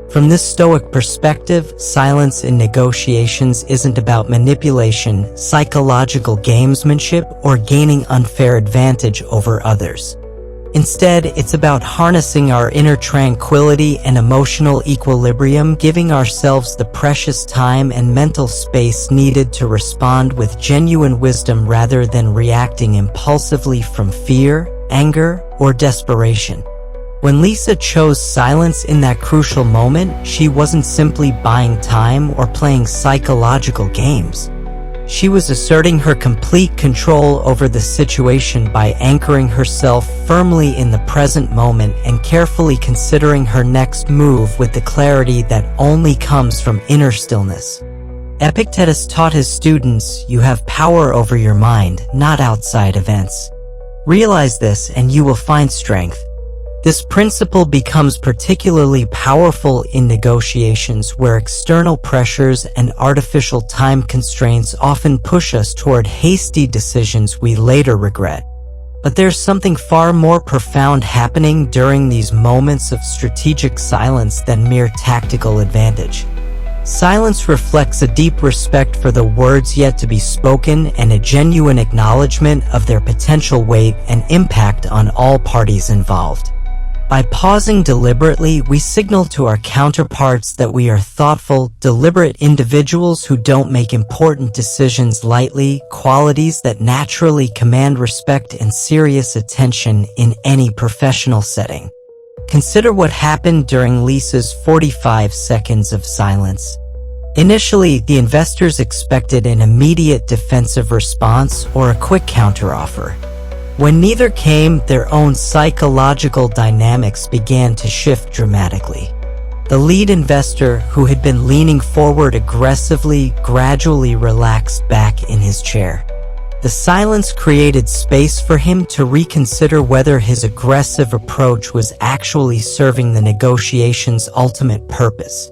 From this Stoic perspective, silence in negotiations isn't about manipulation, psychological gamesmanship, or gaining unfair advantage over others. Instead, it's about harnessing our inner tranquility and emotional equilibrium, giving ourselves the precious time and mental space needed to respond with genuine wisdom rather than reacting impulsively from fear, anger, or desperation. When Lisa chose silence in that crucial moment, she wasn't simply buying time or playing psychological games. She was asserting her complete control over the situation by anchoring herself firmly in the present moment and carefully considering her next move with the clarity that only comes from inner stillness. Epictetus taught his students, "You have power over your mind, not outside events. Realize this and you will find strength." This principle becomes particularly powerful in negotiations where external pressures and artificial time constraints often push us toward hasty decisions we later regret. But there's something far more profound happening during these moments of strategic silence than mere tactical advantage. Silence reflects a deep respect for the words yet to be spoken and a genuine acknowledgement of their potential weight and impact on all parties involved. By pausing deliberately, we signal to our counterparts that we are thoughtful, deliberate individuals who don't make important decisions lightly, qualities that naturally command respect and serious attention in any professional setting. Consider what happened during Lisa's 45 seconds of silence. Initially, the investors expected an immediate defensive response or a quick counteroffer. When neither came, their own psychological dynamics began to shift dramatically. The lead investor, who had been leaning forward aggressively, gradually relaxed back in his chair. The silence created space for him to reconsider whether his aggressive approach was actually serving the negotiation's ultimate purpose.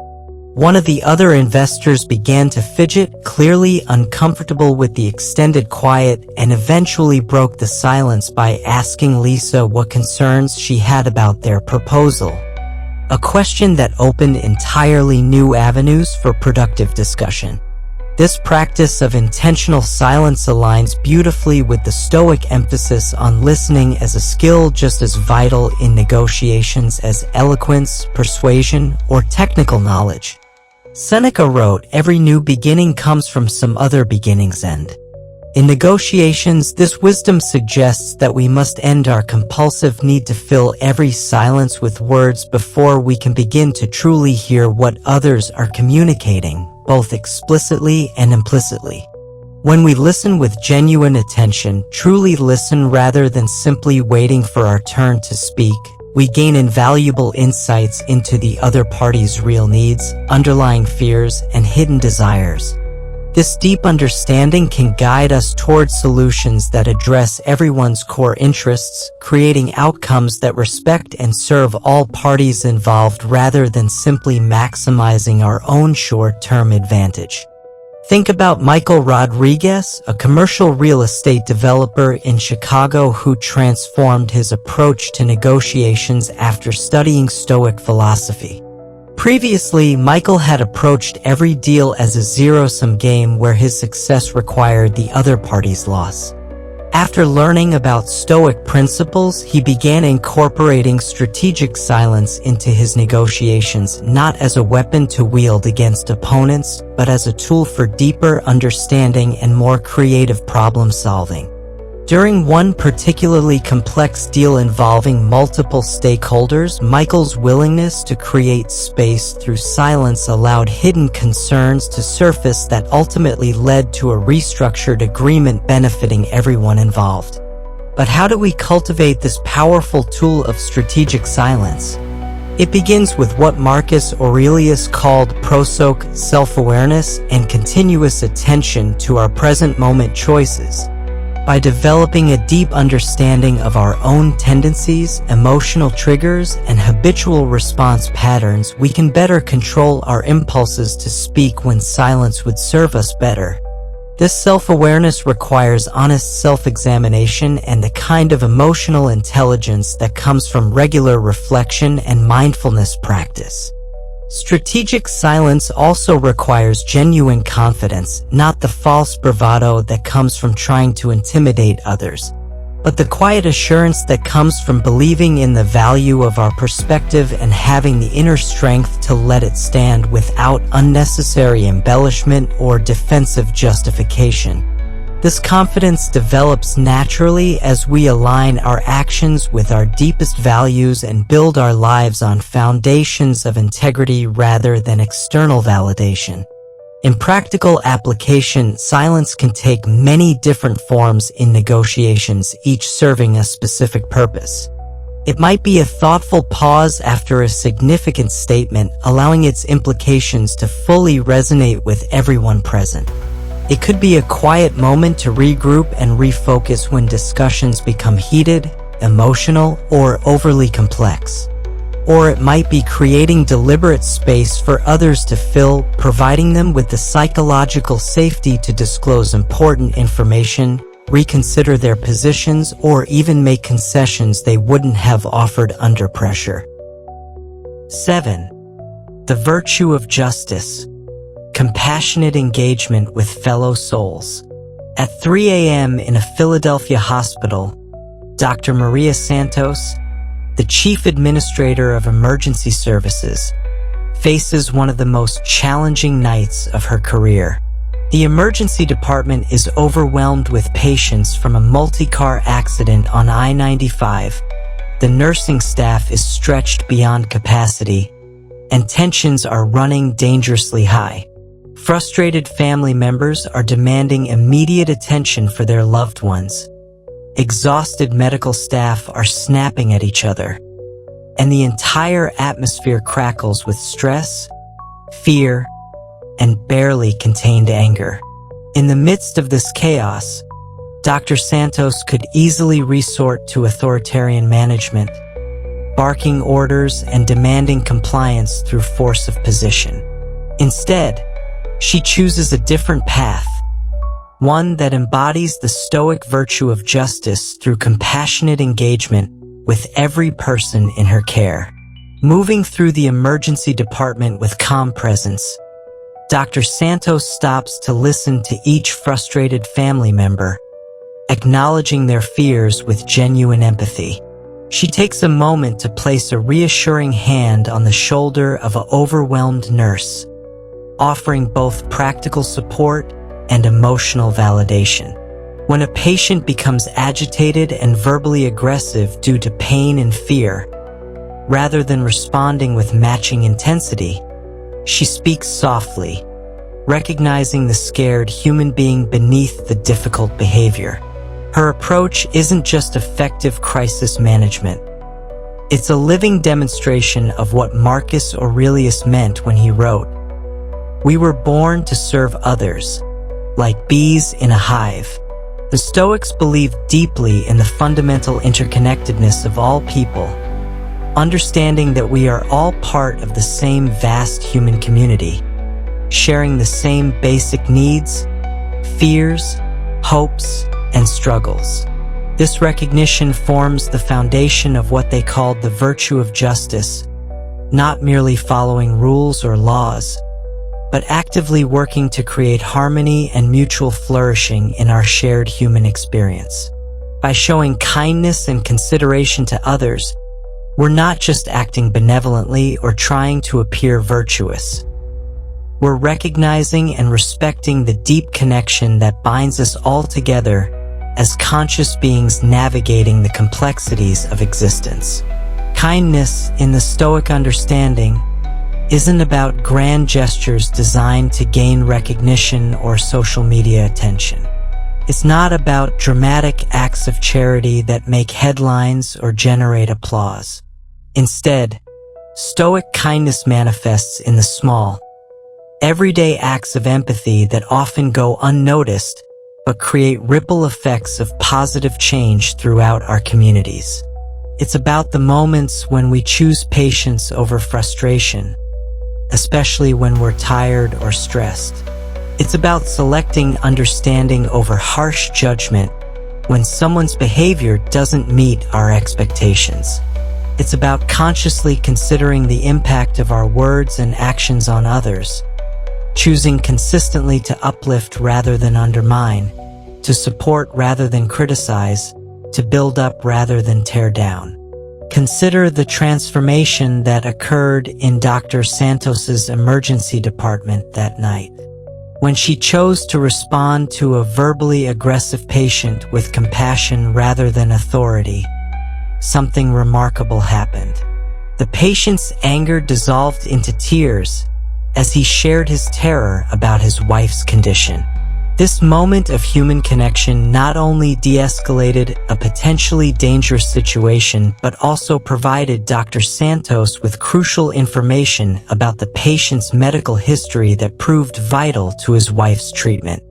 One of the other investors began to fidget, clearly uncomfortable with the extended quiet, and eventually broke the silence by asking Lisa what concerns she had about their proposal. A question that opened entirely new avenues for productive discussion. This practice of intentional silence aligns beautifully with the Stoic emphasis on listening as a skill just as vital in negotiations as eloquence, persuasion, or technical knowledge. Seneca wrote, "Every new beginning comes from some other beginning's end." In negotiations, this wisdom suggests that we must end our compulsive need to fill every silence with words before we can begin to truly hear what others are communicating, both explicitly and implicitly. When we listen with genuine attention, truly listen rather than simply waiting for our turn to speak, we gain invaluable insights into the other party's real needs, underlying fears, and hidden desires. This deep understanding can guide us toward solutions that address everyone's core interests, creating outcomes that respect and serve all parties involved rather than simply maximizing our own short-term advantage. Think about Michael Rodriguez, a commercial real estate developer in Chicago who transformed his approach to negotiations after studying Stoic philosophy. Previously, Michael had approached every deal as a zero-sum game where his success required the other party's loss. After learning about Stoic principles, he began incorporating strategic silence into his negotiations, not as a weapon to wield against opponents, but as a tool for deeper understanding and more creative problem-solving. During one particularly complex deal involving multiple stakeholders, Michael's willingness to create space through silence allowed hidden concerns to surface that ultimately led to a restructured agreement benefiting everyone involved. But how do we cultivate this powerful tool of strategic silence? It begins with what Marcus Aurelius called prosoche, self-awareness, and continuous attention to our present moment choices. By developing a deep understanding of our own tendencies, emotional triggers, and habitual response patterns, we can better control our impulses to speak when silence would serve us better. This self-awareness requires honest self-examination and the kind of emotional intelligence that comes from regular reflection and mindfulness practice. Strategic silence also requires genuine confidence, not the false bravado that comes from trying to intimidate others, but the quiet assurance that comes from believing in the value of our perspective and having the inner strength to let it stand without unnecessary embellishment or defensive justification. This confidence develops naturally as we align our actions with our deepest values and build our lives on foundations of integrity rather than external validation. In practical application, silence can take many different forms in negotiations, each serving a specific purpose. It might be a thoughtful pause after a significant statement, allowing its implications to fully resonate with everyone present. It could be a quiet moment to regroup and refocus when discussions become heated, emotional, or overly complex. Or it might be creating deliberate space for others to fill, providing them with the psychological safety to disclose important information, reconsider their positions, or even make concessions they wouldn't have offered under pressure. 7. The virtue of justice. Compassionate engagement with fellow souls. At 3 a.m. in a Philadelphia hospital, Dr. Maria Santos, the chief administrator of emergency services, faces one of the most challenging nights of her career. The emergency department is overwhelmed with patients from a multi-car accident on I-95. The nursing staff is stretched beyond capacity, and tensions are running dangerously high. Frustrated family members are demanding immediate attention for their loved ones. Exhausted medical staff are snapping at each other, and the entire atmosphere crackles with stress, fear, and barely contained anger. In the midst of this chaos, Dr. Santos could easily resort to authoritarian management, barking orders and demanding compliance through force of position. Instead, she chooses a different path, one that embodies the Stoic virtue of justice through compassionate engagement with every person in her care. Moving through the emergency department with calm presence, Dr. Santos stops to listen to each frustrated family member, acknowledging their fears with genuine empathy. She takes a moment to place a reassuring hand on the shoulder of an overwhelmed nurse, offering both practical support and emotional validation. When a patient becomes agitated and verbally aggressive due to pain and fear, rather than responding with matching intensity, she speaks softly, recognizing the scared human being beneath the difficult behavior. Her approach isn't just effective crisis management. It's a living demonstration of what Marcus Aurelius meant when he wrote, "We were born to serve others, like bees in a hive." The Stoics believed deeply in the fundamental interconnectedness of all people, understanding that we are all part of the same vast human community, sharing the same basic needs, fears, hopes, and struggles. This recognition forms the foundation of what they called the virtue of justice, not merely following rules or laws, but actively working to create harmony and mutual flourishing in our shared human experience. By showing kindness and consideration to others, we're not just acting benevolently or trying to appear virtuous. We're recognizing and respecting the deep connection that binds us all together as conscious beings navigating the complexities of existence. Kindness, in the Stoic understanding, isn't about grand gestures designed to gain recognition or social media attention. It's not about dramatic acts of charity that make headlines or generate applause. Instead, Stoic kindness manifests in the small, everyday acts of empathy that often go unnoticed but create ripple effects of positive change throughout our communities. It's about the moments when we choose patience over frustration, especially when we're tired or stressed. It's about selecting understanding over harsh judgment when someone's behavior doesn't meet our expectations. It's about consciously considering the impact of our words and actions on others, choosing consistently to uplift rather than undermine, to support rather than criticize, to build up rather than tear down. Consider the transformation that occurred in Dr. Santos's emergency department that night. When she chose to respond to a verbally aggressive patient with compassion rather than authority, something remarkable happened. The patient's anger dissolved into tears as he shared his terror about his wife's condition. This moment of human connection not only de-escalated a potentially dangerous situation, but also provided Dr. Santos with crucial information about the patient's medical history that proved vital to his wife's treatment.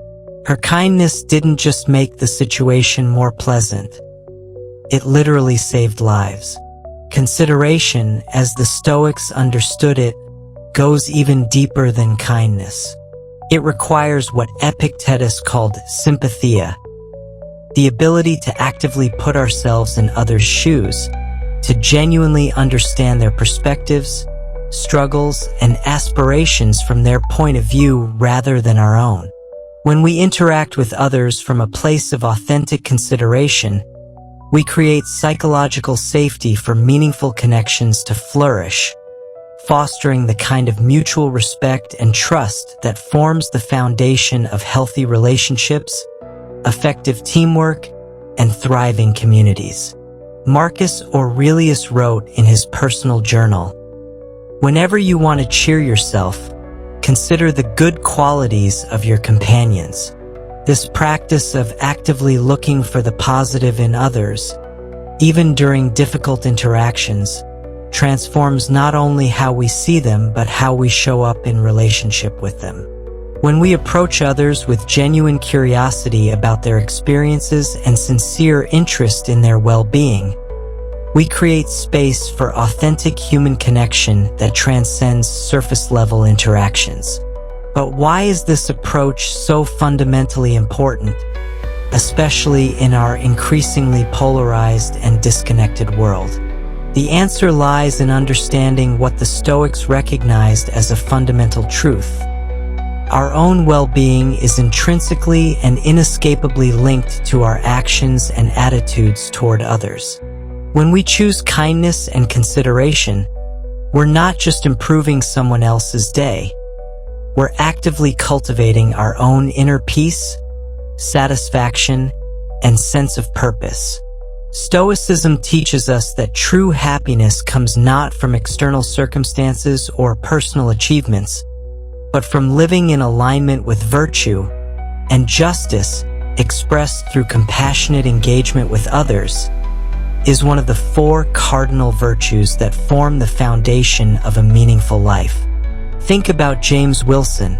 Her kindness didn't just make the situation more pleasant. It literally saved lives. Consideration, as the Stoics understood it, goes even deeper than kindness. It requires what Epictetus called sympathia, the ability to actively put ourselves in others' shoes, to genuinely understand their perspectives, struggles, and aspirations from their point of view rather than our own. When we interact with others from a place of authentic consideration, We create psychological safety for meaningful connections to flourish, fostering the kind of mutual respect and trust that forms the foundation of healthy relationships, effective teamwork, and thriving communities. Marcus Aurelius wrote in his personal journal, "Whenever you want to cheer yourself, consider the good qualities of your companions." This practice of actively looking for the positive in others, even during difficult interactions, transforms not only how we see them but how we show up in relationship with them. When we approach others with genuine curiosity about their experiences and sincere interest in their well-being, we create space for authentic human connection that transcends surface-level interactions. But why is this approach so fundamentally important, especially in our increasingly polarized and disconnected world? The answer lies in understanding what the Stoics recognized as a fundamental truth. Our own well-being is intrinsically and inescapably linked to our actions and attitudes toward others. When we choose kindness and consideration, we're not just improving someone else's day. We're actively cultivating our own inner peace, satisfaction, and sense of purpose. Stoicism teaches us that true happiness comes not from external circumstances or personal achievements, but from living in alignment with virtue and justice expressed through compassionate engagement with others is one of the four cardinal virtues that form the foundation of a meaningful life. Think about James Wilson,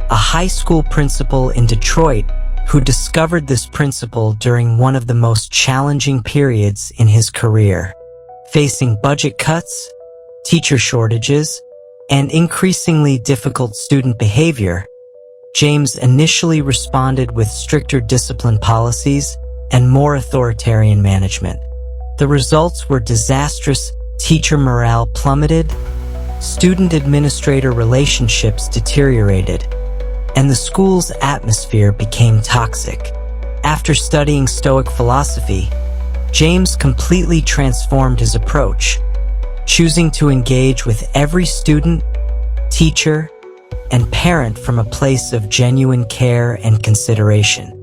a high school principal in Detroit who discovered this principle during one of the most challenging periods in his career. Facing budget cuts, teacher shortages, and increasingly difficult student behavior, James initially responded with stricter discipline policies and more authoritarian management. The results were disastrous. Teacher morale plummeted, student-administrator relationships deteriorated, and the school's atmosphere became toxic. After studying Stoic philosophy, James completely transformed his approach, choosing to engage with every student, teacher, and parent from a place of genuine care and consideration.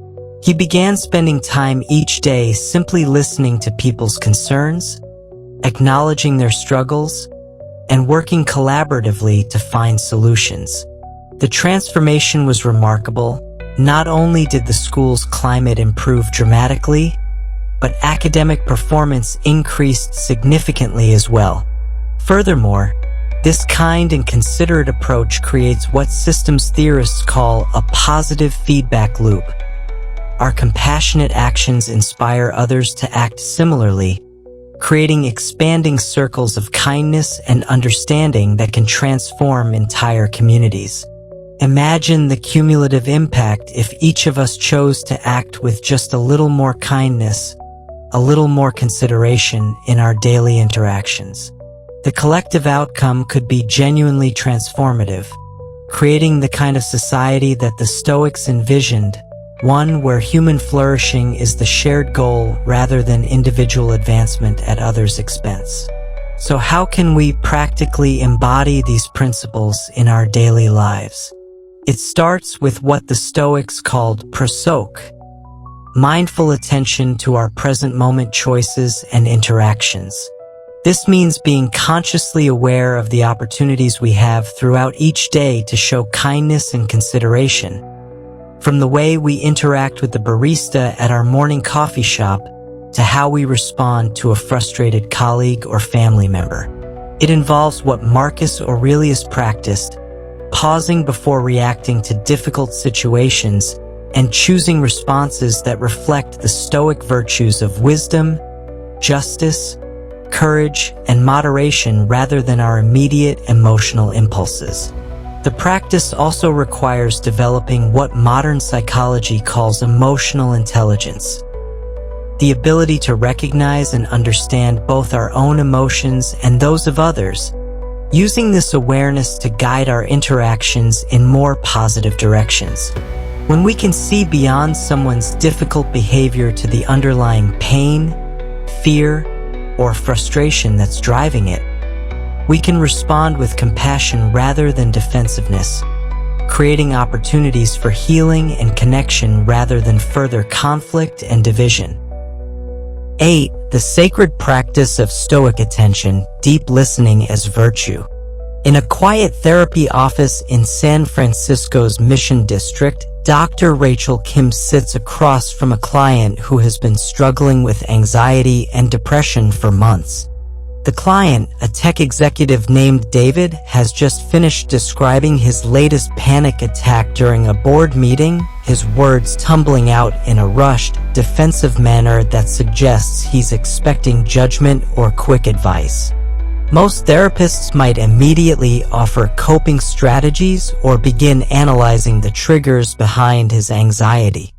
He began spending time each day simply listening to people's concerns, acknowledging their struggles, and working collaboratively to find solutions. The transformation was remarkable. Not only did the school's climate improve dramatically, but academic performance increased significantly as well. Furthermore, this kind and considerate approach creates what systems theorists call a positive feedback loop. Our compassionate actions inspire others to act similarly, creating expanding circles of kindness and understanding that can transform entire communities. Imagine the cumulative impact if each of us chose to act with just a little more kindness, a little more consideration in our daily interactions. The collective outcome could be genuinely transformative, creating the kind of society that the Stoics envisioned, one where human flourishing is the shared goal rather than individual advancement at others' expense. So how can we practically embody these principles in our daily lives? It starts with what the Stoics called prosoke, mindful attention to our present moment choices and interactions. This means being consciously aware of the opportunities we have throughout each day to show kindness and consideration. From the way we interact with the barista at our morning coffee shop to how we respond to a frustrated colleague or family member. It involves what Marcus Aurelius practiced, pausing before reacting to difficult situations and choosing responses that reflect the Stoic virtues of wisdom, justice, courage, and moderation rather than our immediate emotional impulses. The practice also requires developing what modern psychology calls emotional intelligence, the ability to recognize and understand both our own emotions and those of others, using this awareness to guide our interactions in more positive directions. When we can see beyond someone's difficult behavior to the underlying pain, fear, or frustration that's driving it, we can respond with compassion rather than defensiveness, creating opportunities for healing and connection rather than further conflict and division. 8. The sacred practice of Stoic attention, deep listening as virtue. In a quiet therapy office in San Francisco's Mission District, Dr. Rachel Kim sits across from a client who has been struggling with anxiety and depression for months. The client, a tech executive named David, has just finished describing his latest panic attack during a board meeting, his words tumbling out in a rushed, defensive manner that suggests he's expecting judgment or quick advice. Most therapists might immediately offer coping strategies or begin analyzing the triggers behind his anxiety.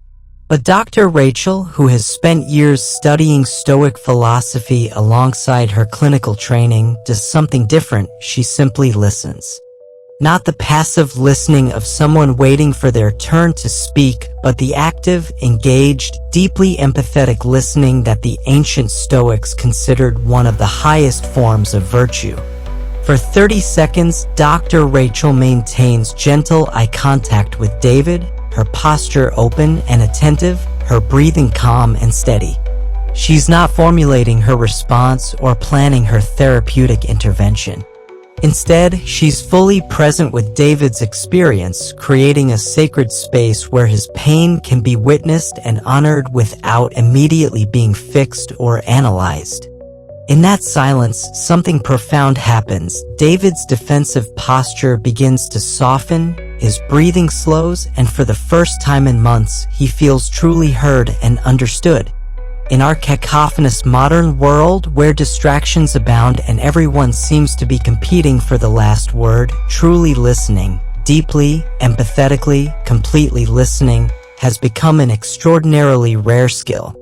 But Dr. Rachel, who has spent years studying Stoic philosophy alongside her clinical training, does something different. She simply listens. Not the passive listening of someone waiting for their turn to speak, but the active, engaged, deeply empathetic listening that the ancient Stoics considered one of the highest forms of virtue. For 30 seconds, Dr. Rachel maintains gentle eye contact with David, her posture open and attentive, her breathing calm and steady. She's not formulating her response or planning her therapeutic intervention. Instead, she's fully present with David's experience, creating a sacred space where his pain can be witnessed and honored without immediately being fixed or analyzed. In that silence, something profound happens. David's defensive posture begins to soften, his breathing slows, and for the first time in months, he feels truly heard and understood. In our cacophonous modern world, where distractions abound and everyone seems to be competing for the last word, truly listening, deeply, empathetically, completely listening, has become an extraordinarily rare skill.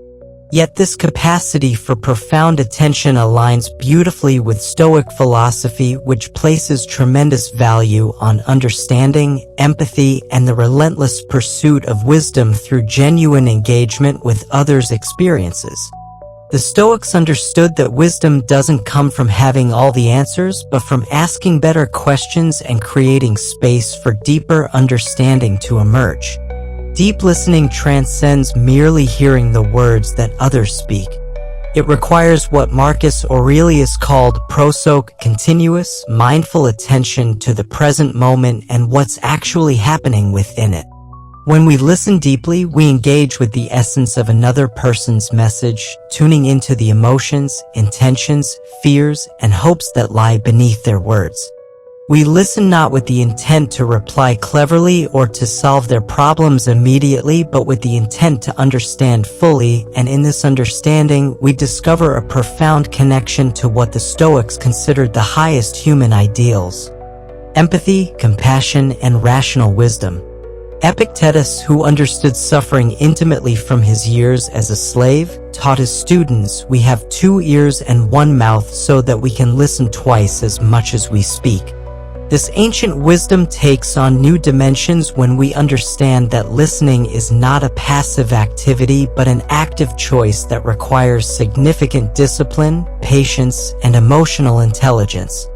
Yet this capacity for profound attention aligns beautifully with Stoic philosophy, which places tremendous value on understanding, empathy, and the relentless pursuit of wisdom through genuine engagement with others' experiences. The Stoics understood that wisdom doesn't come from having all the answers, but from asking better questions and creating space for deeper understanding to emerge. Deep listening transcends merely hearing the words that others speak. It requires what Marcus Aurelius called prosoche, continuous, mindful attention to the present moment and what's actually happening within it. When we listen deeply, we engage with the essence of another person's message, tuning into the emotions, intentions, fears, and hopes that lie beneath their words. We listen not with the intent to reply cleverly or to solve their problems immediately, but with the intent to understand fully, and in this understanding, we discover a profound connection to what the Stoics considered the highest human ideals: empathy, compassion, and rational wisdom. Epictetus, who understood suffering intimately from his years as a slave, taught his students, "We have 2 ears and 1 mouth so that we can listen twice as much as we speak." This ancient wisdom takes on new dimensions when we understand that listening is not a passive activity but an active choice that requires significant discipline, patience, and emotional intelligence.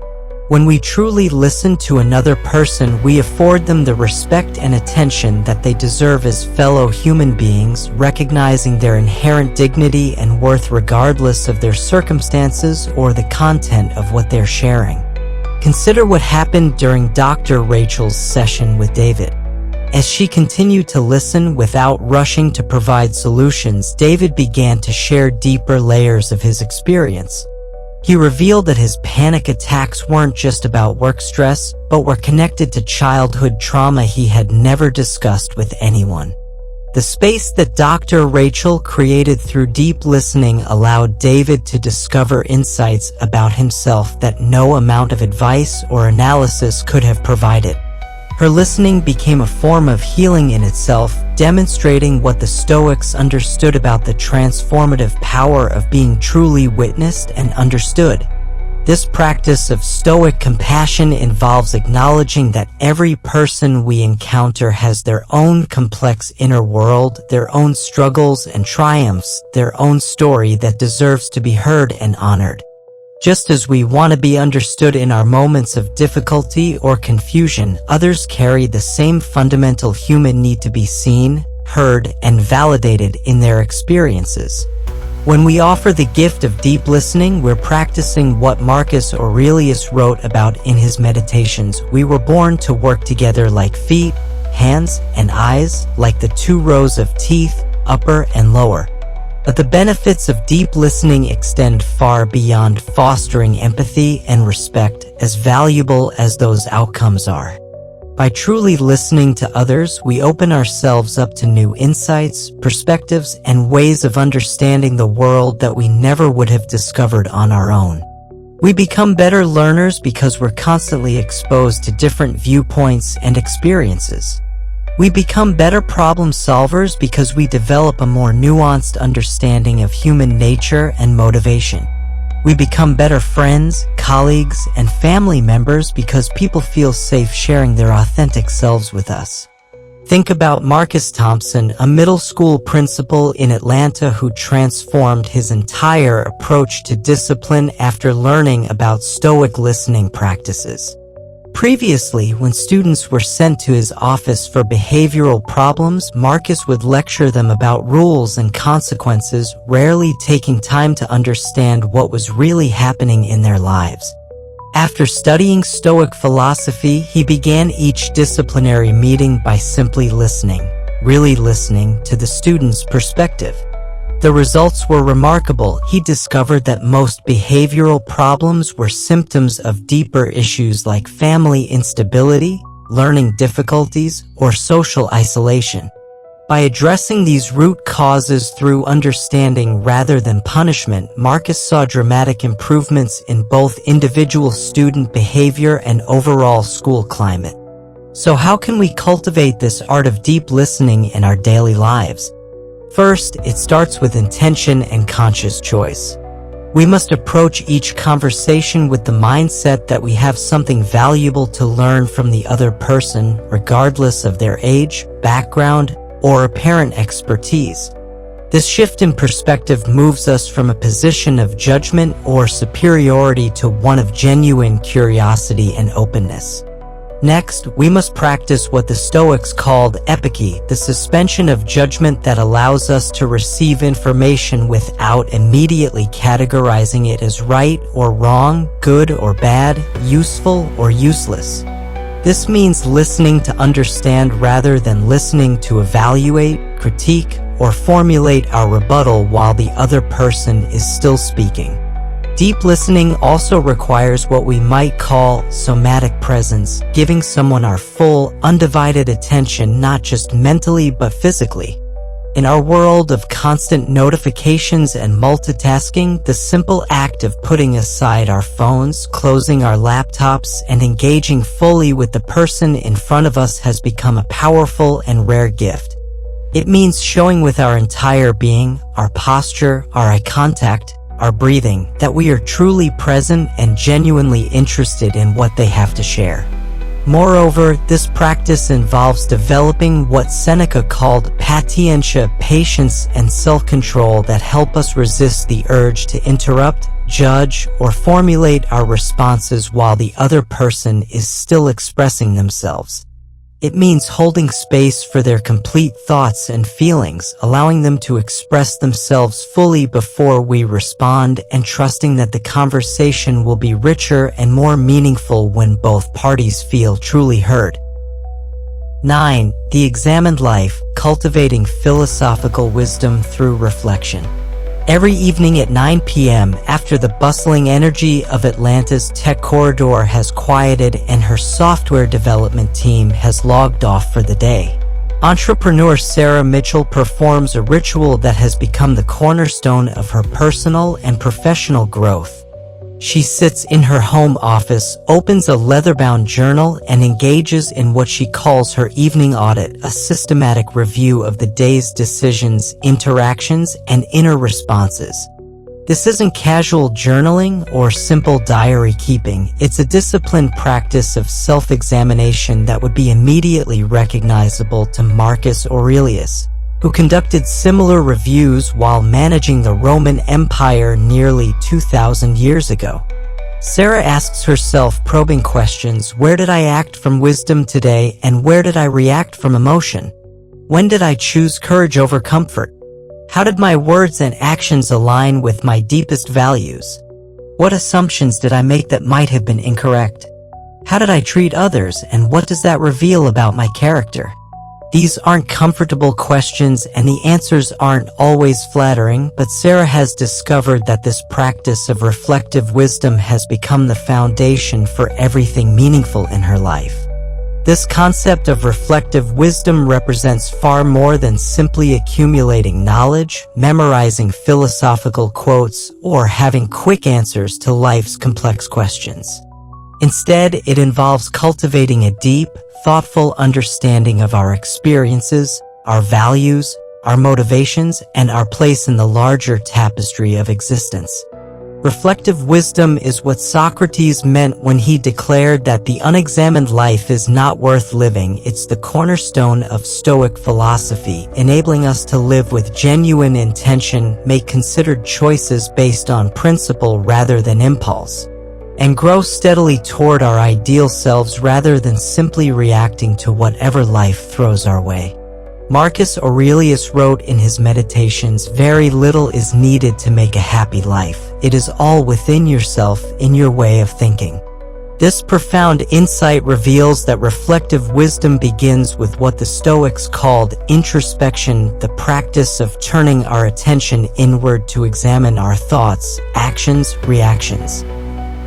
When we truly listen to another person, we afford them the respect and attention that they deserve as fellow human beings, recognizing their inherent dignity and worth regardless of their circumstances or the content of what they're sharing. Consider what happened during Dr. Rachel's session with David. As she continued to listen without rushing to provide solutions, David began to share deeper layers of his experience. He revealed that his panic attacks weren't just about work stress, but were connected to childhood trauma he had never discussed with anyone. The space that Dr. Rachel created through deep listening allowed David to discover insights about himself that no amount of advice or analysis could have provided. Her listening became a form of healing in itself, demonstrating what the Stoics understood about the transformative power of being truly witnessed and understood. This practice of Stoic compassion involves acknowledging that every person we encounter has their own complex inner world, their own struggles and triumphs, their own story that deserves to be heard and honored. Just as we want to be understood in our moments of difficulty or confusion, others carry the same fundamental human need to be seen, heard, and validated in their experiences. When we offer the gift of deep listening, we're practicing what Marcus Aurelius wrote about in his Meditations. We were born to work together like feet, hands, and eyes, like the two rows of teeth, upper and lower. But the benefits of deep listening extend far beyond fostering empathy and respect, as valuable as those outcomes are. By truly listening to others, we open ourselves up to new insights, perspectives, and ways of understanding the world that we never would have discovered on our own. We become better learners because we're constantly exposed to different viewpoints and experiences. We become better problem solvers because we develop a more nuanced understanding of human nature and motivation. We become better friends, colleagues, and family members because people feel safe sharing their authentic selves with us. Think about Marcus Thompson, a middle school principal in Atlanta who transformed his entire approach to discipline after learning about Stoic listening practices. Previously, when students were sent to his office for behavioral problems, Marcus would lecture them about rules and consequences, rarely taking time to understand what was really happening in their lives. After studying Stoic philosophy, he began each disciplinary meeting by simply listening, really listening to the student's perspective. The results were remarkable. He discovered that most behavioral problems were symptoms of deeper issues like family instability, learning difficulties, or social isolation. By addressing these root causes through understanding rather than punishment, Marcus saw dramatic improvements in both individual student behavior and overall school climate. So how can we cultivate this art of deep listening in our daily lives? First, it starts with intention and conscious choice. We must approach each conversation with the mindset that we have something valuable to learn from the other person, regardless of their age, background, or apparent expertise. This shift in perspective moves us from a position of judgment or superiority to one of genuine curiosity and openness. Next, we must practice what the Stoics called epike, the suspension of judgment that allows us to receive information without immediately categorizing it as right or wrong, good or bad, useful or useless. This means listening to understand rather than listening to evaluate, critique, or formulate our rebuttal while the other person is still speaking. Deep listening also requires what we might call somatic presence, giving someone our full, undivided attention not just mentally but physically. In our world of constant notifications and multitasking, the simple act of putting aside our phones, closing our laptops, and engaging fully with the person in front of us has become a powerful and rare gift. It means showing with our entire being, our posture, our eye contact, our breathing, that we are truly present and genuinely interested in what they have to share. Moreover, this practice involves developing what Seneca called patientia, patience and self-control that help us resist the urge to interrupt, judge, or formulate our responses while the other person is still expressing themselves. It means holding space for their complete thoughts and feelings, allowing them to express themselves fully before we respond, and trusting that the conversation will be richer and more meaningful when both parties feel truly heard. 9. The Examined Life, Cultivating Philosophical Wisdom Through Reflection. Every evening at 9 p.m., after the bustling energy of Atlanta's tech corridor has quieted and her software development team has logged off for the day, entrepreneur Sarah Mitchell performs a ritual that has become the cornerstone of her personal and professional growth. She sits in her home office, opens a leather-bound journal, and engages in what she calls her evening audit, a systematic review of the day's decisions, interactions, and inner responses. This isn't casual journaling or simple diary keeping. It's a disciplined practice of self-examination that would be immediately recognizable to Marcus Aurelius, who conducted similar reviews while managing the Roman Empire nearly 2,000 years ago. Sarah asks herself probing questions: where did I act from wisdom today, and where did I react from emotion? When did I choose courage over comfort? How did my words and actions align with my deepest values? What assumptions did I make that might have been incorrect? How did I treat others, and what does that reveal about my character? These aren't comfortable questions, and the answers aren't always flattering, but Sarah has discovered that this practice of reflective wisdom has become the foundation for everything meaningful in her life. This concept of reflective wisdom represents far more than simply accumulating knowledge, memorizing philosophical quotes, or having quick answers to life's complex questions. Instead, it involves cultivating a deep, thoughtful understanding of our experiences, our values, our motivations, and our place in the larger tapestry of existence. Reflective wisdom is what Socrates meant when he declared that the unexamined life is not worth living. It's the cornerstone of Stoic philosophy, enabling us to live with genuine intention, make considered choices based on principle rather than impulse, and grow steadily toward our ideal selves rather than simply reacting to whatever life throws our way. Marcus Aurelius wrote in his Meditations, "Very little is needed to make a happy life. It is all within yourself, in your way of thinking." This profound insight reveals that reflective wisdom begins with what the Stoics called introspection, the practice of turning our attention inward to examine our thoughts, actions, reactions,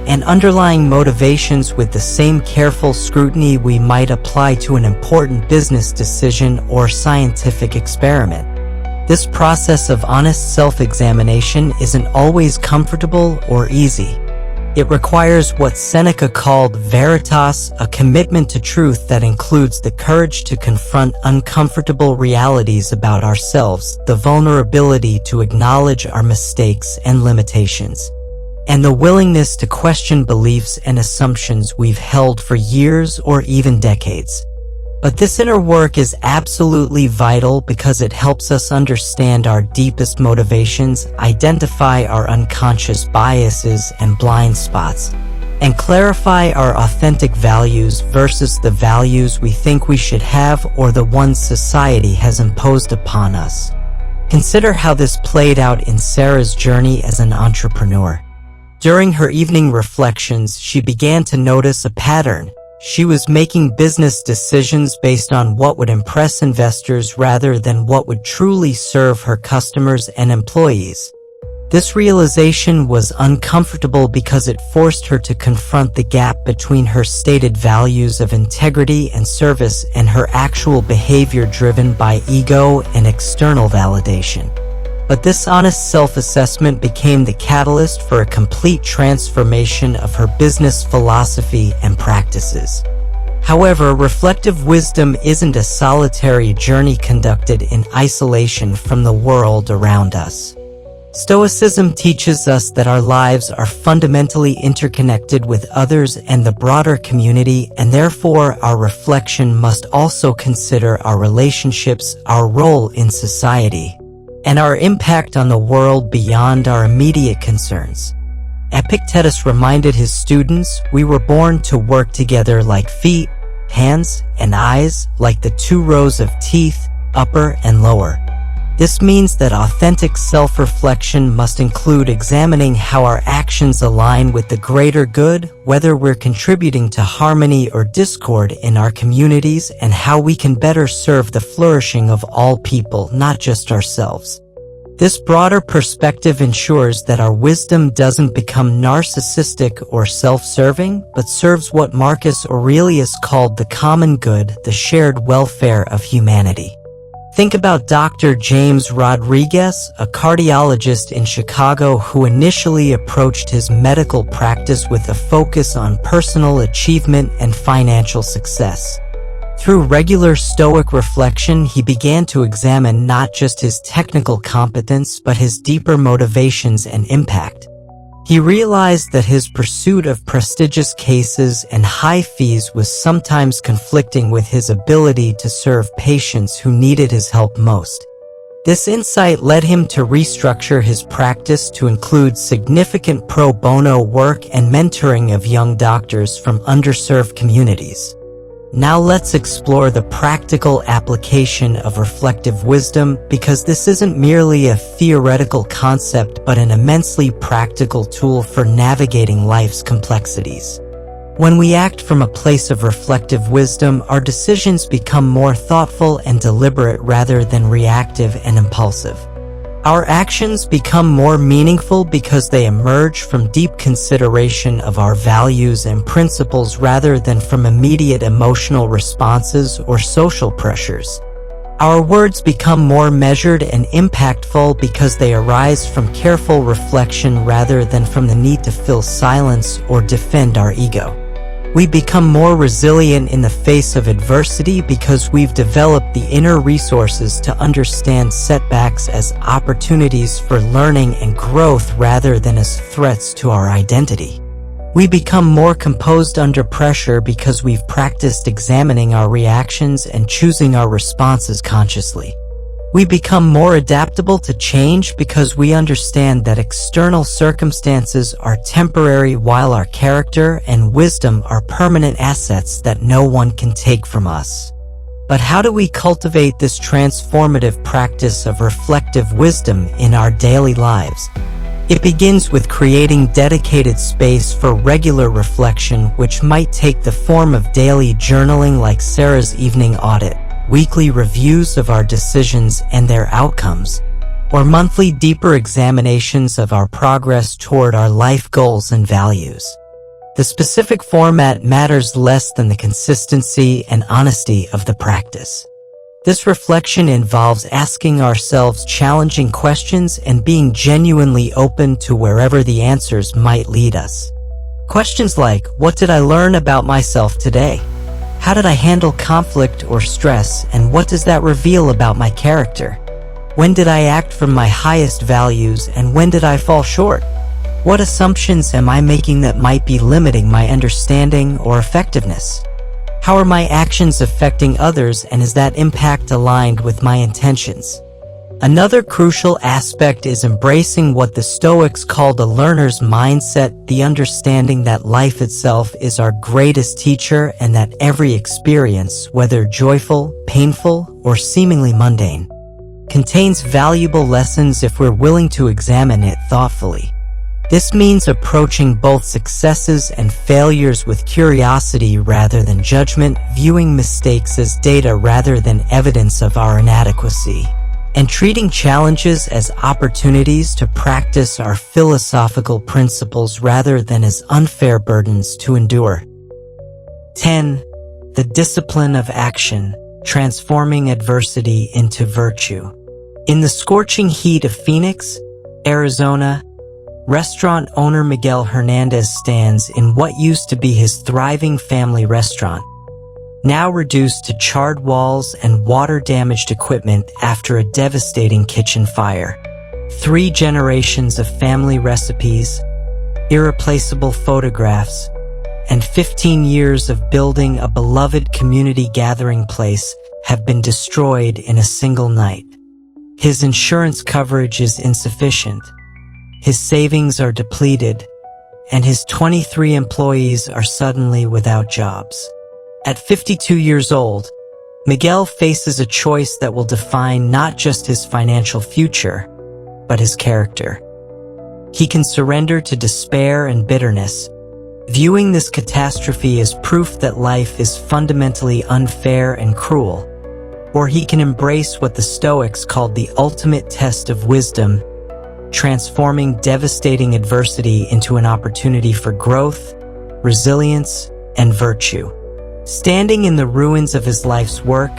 and underlying motivations with the same careful scrutiny we might apply to an important business decision or scientific experiment. This process of honest self-examination isn't always comfortable or easy. It requires what Seneca called veritas, a commitment to truth that includes the courage to confront uncomfortable realities about ourselves, the vulnerability to acknowledge our mistakes and limitations, and the willingness to question beliefs and assumptions we've held for years or even decades. But this inner work is absolutely vital because it helps us understand our deepest motivations, identify our unconscious biases and blind spots, and clarify our authentic values versus the values we think we should have or the ones society has imposed upon us. Consider how this played out in Sarah's journey as an entrepreneur. During her evening reflections, she began to notice a pattern. She was making business decisions based on what would impress investors rather than what would truly serve her customers and employees. This realization was uncomfortable because it forced her to confront the gap between her stated values of integrity and service and her actual behavior driven by ego and external validation. But this honest self-assessment became the catalyst for a complete transformation of her business philosophy and practices. However, reflective wisdom isn't a solitary journey conducted in isolation from the world around us. Stoicism teaches us that our lives are fundamentally interconnected with others and the broader community, and therefore our reflection must also consider our relationships, our role in society, and our impact on the world beyond our immediate concerns. Epictetus reminded his students, "We were born to work together like feet, hands, and eyes, like the two rows of teeth, upper and lower." This means that authentic self-reflection must include examining how our actions align with the greater good, whether we're contributing to harmony or discord in our communities, and how we can better serve the flourishing of all people, not just ourselves. This broader perspective ensures that our wisdom doesn't become narcissistic or self-serving, but serves what Marcus Aurelius called the common good, the shared welfare of humanity. Think about Dr. James Rodriguez, a cardiologist in Chicago who initially approached his medical practice with a focus on personal achievement and financial success. Through regular Stoic reflection, he began to examine not just his technical competence but his deeper motivations and impact. He realized that his pursuit of prestigious cases and high fees was sometimes conflicting with his ability to serve patients who needed his help most. This insight led him to restructure his practice to include significant pro bono work and mentoring of young doctors from underserved communities. Now let's explore the practical application of reflective wisdom, because this isn't merely a theoretical concept but an immensely practical tool for navigating life's complexities. When we act from a place of reflective wisdom, our decisions become more thoughtful and deliberate rather than reactive and impulsive. Our actions become more meaningful because they emerge from deep consideration of our values and principles rather than from immediate emotional responses or social pressures. Our words become more measured and impactful because they arise from careful reflection rather than from the need to fill silence or defend our ego. We become more resilient in the face of adversity because we've developed the inner resources to understand setbacks as opportunities for learning and growth rather than as threats to our identity. We become more composed under pressure because we've practiced examining our reactions and choosing our responses consciously. We become more adaptable to change because we understand that external circumstances are temporary while our character and wisdom are permanent assets that no one can take from us. But how do we cultivate this transformative practice of reflective wisdom in our daily lives? It begins with creating dedicated space for regular reflection, which might take the form of daily journaling like Sarah's evening audit, weekly reviews of our decisions and their outcomes, or monthly deeper examinations of our progress toward our life goals and values. The specific format matters less than the consistency and honesty of the practice. This reflection involves asking ourselves challenging questions and being genuinely open to wherever the answers might lead us. Questions like, what did I learn about myself today? How did I handle conflict or stress, and what does that reveal about my character? When did I act from my highest values, and when did I fall short? What assumptions am I making that might be limiting my understanding or effectiveness? How are my actions affecting others, and is that impact aligned with my intentions? Another crucial aspect is embracing what the Stoics called a learner's mindset, the understanding that life itself is our greatest teacher and that every experience, whether joyful, painful, or seemingly mundane, contains valuable lessons if we're willing to examine it thoughtfully. This means approaching both successes and failures with curiosity rather than judgment, viewing mistakes as data rather than evidence of our inadequacy, and treating challenges as opportunities to practice our philosophical principles rather than as unfair burdens to endure. 10. The discipline of action, transforming adversity into virtue. In the scorching heat of Phoenix, Arizona, restaurant owner Miguel Hernandez stands in what used to be his thriving family restaurant, now reduced to charred walls and water-damaged equipment after a devastating kitchen fire. 3 generations of family recipes, irreplaceable photographs, and 15 years of building a beloved community gathering place have been destroyed in a single night. His insurance coverage is insufficient, his savings are depleted, and his 23 employees are suddenly without jobs. At 52 years old, Miguel faces a choice that will define not just his financial future, but his character. He can surrender to despair and bitterness, viewing this catastrophe as proof that life is fundamentally unfair and cruel, or he can embrace what the Stoics called the ultimate test of wisdom, transforming devastating adversity into an opportunity for growth, resilience, and virtue. Standing in the ruins of his life's work,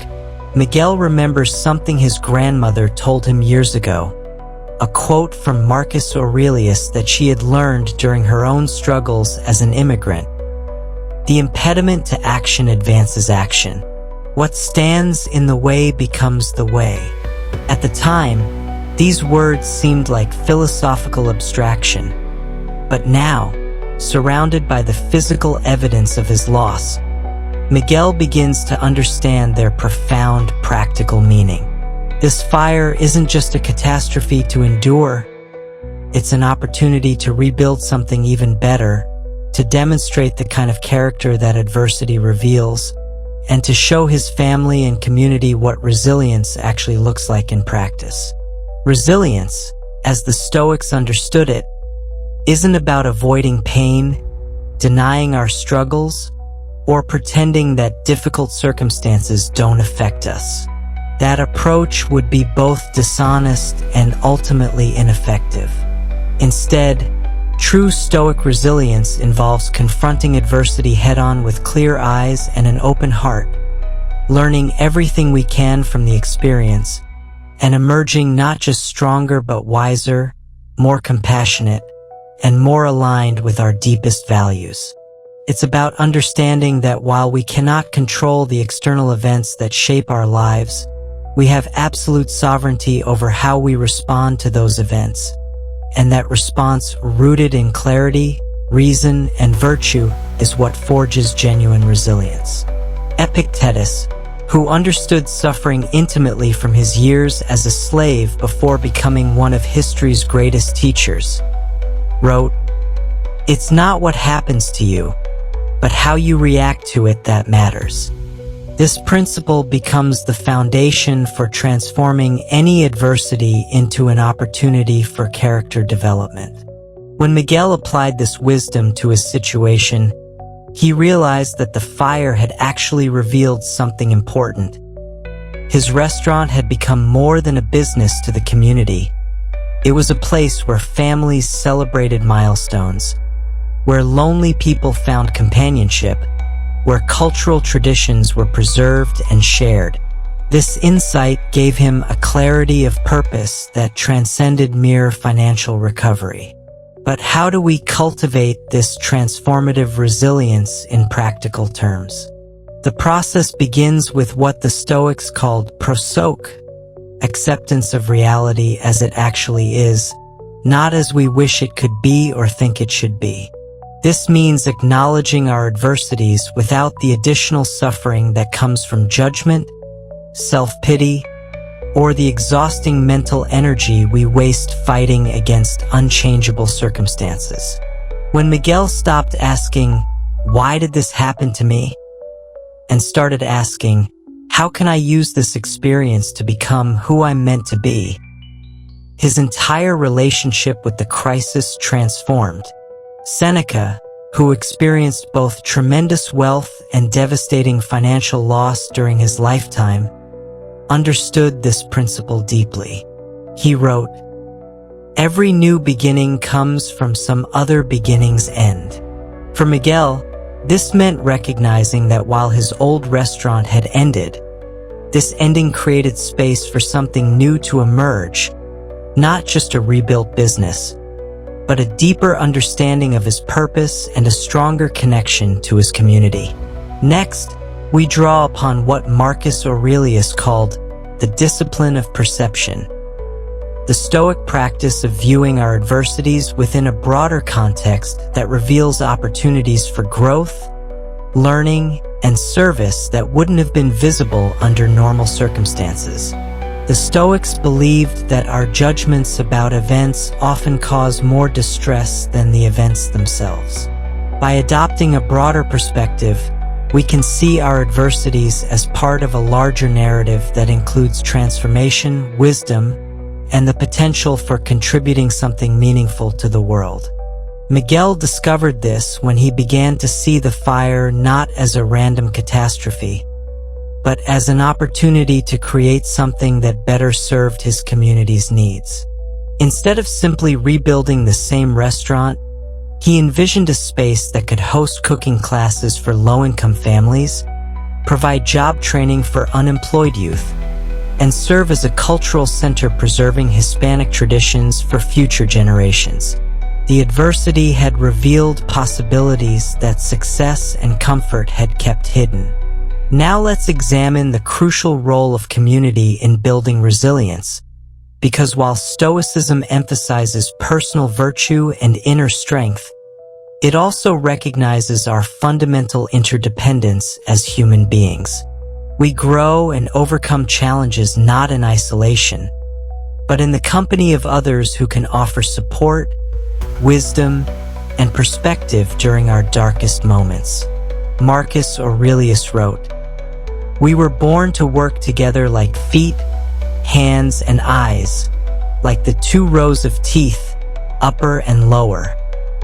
Miguel remembers something his grandmother told him years ago, a quote from Marcus Aurelius that she had learned during her own struggles as an immigrant. The impediment to action advances action. What stands in the way becomes the way. At the time, these words seemed like philosophical abstraction. But now, surrounded by the physical evidence of his loss, Miguel begins to understand their profound practical meaning. This fire isn't just a catastrophe to endure, it's an opportunity to rebuild something even better, to demonstrate the kind of character that adversity reveals, and to show his family and community what resilience actually looks like in practice. Resilience, as the Stoics understood it, isn't about avoiding pain, denying our struggles, or pretending that difficult circumstances don't affect us. That approach would be both dishonest and ultimately ineffective. Instead, true Stoic resilience involves confronting adversity head-on with clear eyes and an open heart, learning everything we can from the experience, and emerging not just stronger but wiser, more compassionate, and more aligned with our deepest values. It's about understanding that while we cannot control the external events that shape our lives, we have absolute sovereignty over how we respond to those events, and that response, rooted in clarity, reason, and virtue, is what forges genuine resilience. Epictetus, who understood suffering intimately from his years as a slave before becoming one of history's greatest teachers, wrote, "It's not what happens to you, but how you react to it that matters." This principle becomes the foundation for transforming any adversity into an opportunity for character development. When Miguel applied this wisdom to his situation, he realized that the fire had actually revealed something important. His restaurant had become more than a business to the community. It was a place where families celebrated milestones, where lonely people found companionship, where cultural traditions were preserved and shared. This insight gave him a clarity of purpose that transcended mere financial recovery. But how do we cultivate this transformative resilience in practical terms? The process begins with what the Stoics called prosoke, acceptance of reality as it actually is, not as we wish it could be or think it should be. This means acknowledging our adversities without the additional suffering that comes from judgment, self-pity, or the exhausting mental energy we waste fighting against unchangeable circumstances. When Miguel stopped asking, "Why did this happen to me?" and started asking, "How can I use this experience to become who I'm meant to be?" his entire relationship with the crisis transformed. Seneca, who experienced both tremendous wealth and devastating financial loss during his lifetime, understood this principle deeply. He wrote, "Every new beginning comes from some other beginning's end." For Miguel, this meant recognizing that while his old restaurant had ended, this ending created space for something new to emerge, not just a rebuilt business, but a deeper understanding of his purpose and a stronger connection to his community. Next, we draw upon what Marcus Aurelius called the discipline of perception, the Stoic practice of viewing our adversities within a broader context that reveals opportunities for growth, learning, and service that wouldn't have been visible under normal circumstances. The Stoics believed that our judgments about events often cause more distress than the events themselves. By adopting a broader perspective, we can see our adversities as part of a larger narrative that includes transformation, wisdom, and the potential for contributing something meaningful to the world. Miguel discovered this when he began to see the fire not as a random catastrophe, but as an opportunity to create something that better served his community's needs. Instead of simply rebuilding the same restaurant, he envisioned a space that could host cooking classes for low-income families, provide job training for unemployed youth, and serve as a cultural center preserving Hispanic traditions for future generations. The adversity had revealed possibilities that success and comfort had kept hidden. Now let's examine the crucial role of community in building resilience, because while Stoicism emphasizes personal virtue and inner strength, it also recognizes our fundamental interdependence as human beings. We grow and overcome challenges not in isolation, but in the company of others who can offer support, wisdom, and perspective during our darkest moments. Marcus Aurelius wrote, "We were born to work together like feet, hands, and eyes, like the two rows of teeth, upper and lower."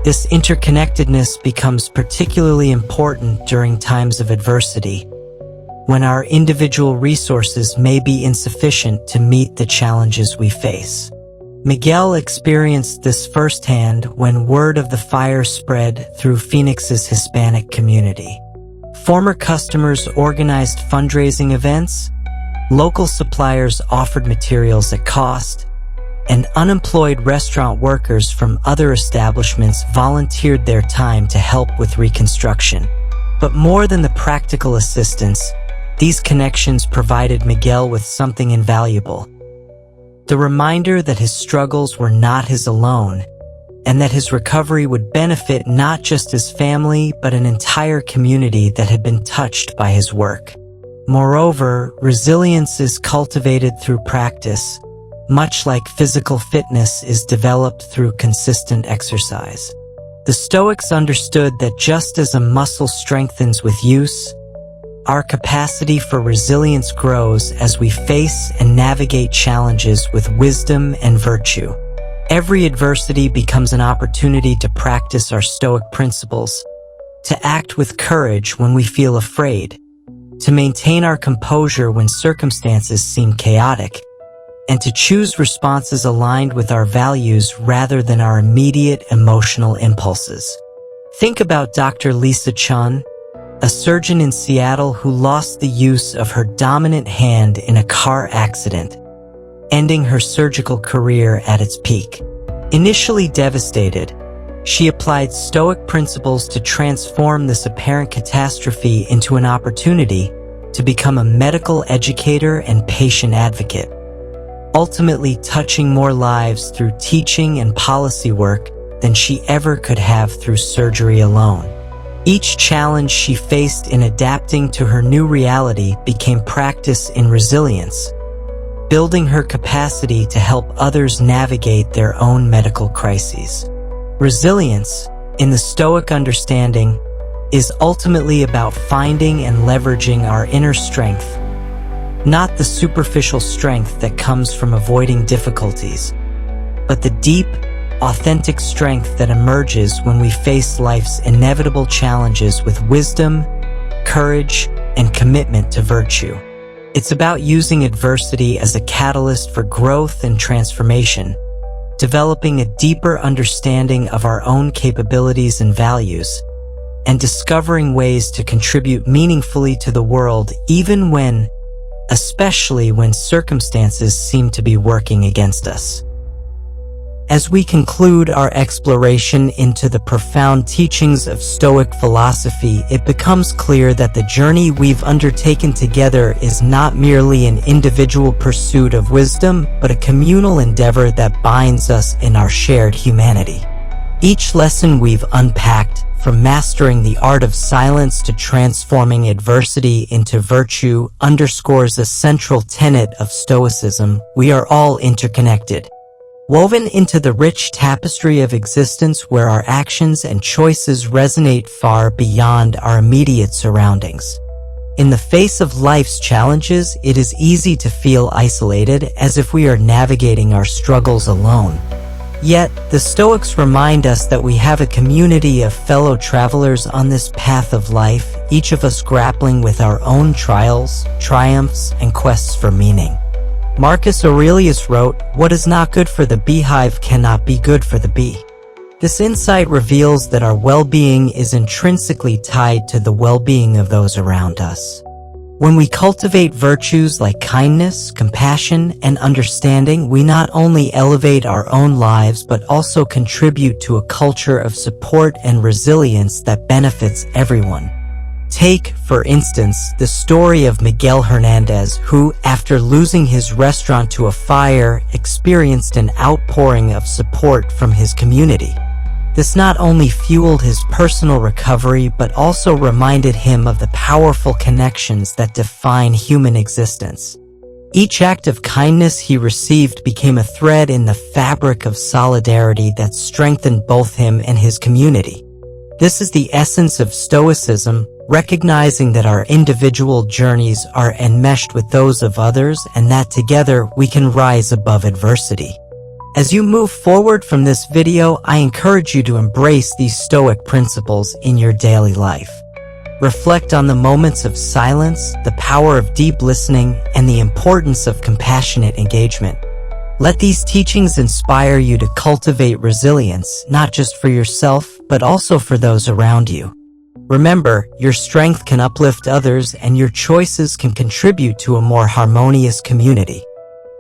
This interconnectedness becomes particularly important during times of adversity, when our individual resources may be insufficient to meet the challenges we face. Miguel experienced this firsthand when word of the fire spread through Phoenix's Hispanic community. Former customers organized fundraising events, local suppliers offered materials at cost, and unemployed restaurant workers from other establishments volunteered their time to help with reconstruction. But more than the practical assistance, these connections provided Miguel with something invaluable: the reminder that his struggles were not his alone, and that his recovery would benefit not just his family but an entire community that had been touched by his work. Moreover, resilience is cultivated through practice, much like physical fitness is developed through consistent exercise. The Stoics understood that just as a muscle strengthens with use, our capacity for resilience grows as we face and navigate challenges with wisdom and virtue. Every adversity becomes an opportunity to practice our Stoic principles, to act with courage when we feel afraid, to maintain our composure when circumstances seem chaotic, and to choose responses aligned with our values rather than our immediate emotional impulses. Think about Dr. Lisa Chun, a surgeon in Seattle who lost the use of her dominant hand in a car accident, ending her surgical career at its peak. Initially devastated, she applied Stoic principles to transform this apparent catastrophe into an opportunity to become a medical educator and patient advocate, ultimately touching more lives through teaching and policy work than she ever could have through surgery alone. Each challenge she faced in adapting to her new reality became practice in resilience, building her capacity to help others navigate their own medical crises. Resilience, in the Stoic understanding, is ultimately about finding and leveraging our inner strength, not the superficial strength that comes from avoiding difficulties, but the deep, authentic strength that emerges when we face life's inevitable challenges with wisdom, courage, and commitment to virtue. It's about using adversity as a catalyst for growth and transformation, developing a deeper understanding of our own capabilities and values, and discovering ways to contribute meaningfully to the world especially when circumstances seem to be working against us. As we conclude our exploration into the profound teachings of Stoic philosophy, it becomes clear that the journey we've undertaken together is not merely an individual pursuit of wisdom, but a communal endeavor that binds us in our shared humanity. Each lesson we've unpacked, from mastering the art of silence to transforming adversity into virtue, underscores a central tenet of Stoicism: we are all interconnected, woven into the rich tapestry of existence where our actions and choices resonate far beyond our immediate surroundings. In the face of life's challenges, it is easy to feel isolated, as if we are navigating our struggles alone. Yet, the Stoics remind us that we have a community of fellow travelers on this path of life, each of us grappling with our own trials, triumphs, and quests for meaning. Marcus Aurelius wrote, "What is not good for the beehive cannot be good for the bee." This insight reveals that our well-being is intrinsically tied to the well-being of those around us. When we cultivate virtues like kindness, compassion, and understanding, we not only elevate our own lives but also contribute to a culture of support and resilience that benefits everyone. Take, for instance, the story of Miguel Hernandez, who, after losing his restaurant to a fire, experienced an outpouring of support from his community. This not only fueled his personal recovery, but also reminded him of the powerful connections that define human existence. Each act of kindness he received became a thread in the fabric of solidarity that strengthened both him and his community. This is the essence of Stoicism, recognizing that our individual journeys are enmeshed with those of others and that together we can rise above adversity. As you move forward from this video, I encourage you to embrace these Stoic principles in your daily life. Reflect on the moments of silence, the power of deep listening, and the importance of compassionate engagement. Let these teachings inspire you to cultivate resilience, not just for yourself, but also for those around you. Remember, your strength can uplift others and your choices can contribute to a more harmonious community.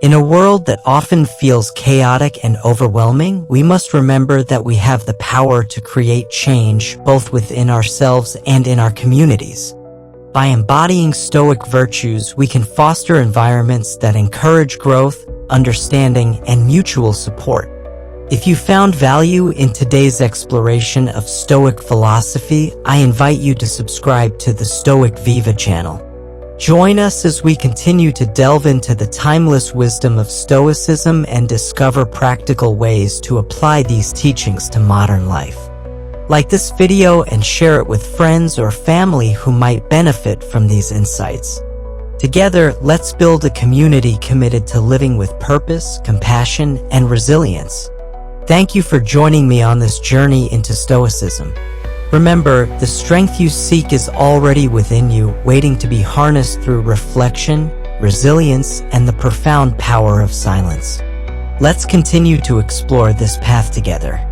In a world that often feels chaotic and overwhelming, we must remember that we have the power to create change both within ourselves and in our communities. By embodying Stoic virtues, we can foster environments that encourage growth, understanding, and mutual support. If you found value in today's exploration of Stoic philosophy, I invite you to subscribe to the Stoic Viva channel. Join us as we continue to delve into the timeless wisdom of Stoicism and discover practical ways to apply these teachings to modern life. Like this video and share it with friends or family who might benefit from these insights. Together, let's build a community committed to living with purpose, compassion, and resilience. Thank you for joining me on this journey into Stoicism. Remember, the strength you seek is already within you, waiting to be harnessed through reflection, resilience, and the profound power of silence. Let's continue to explore this path together.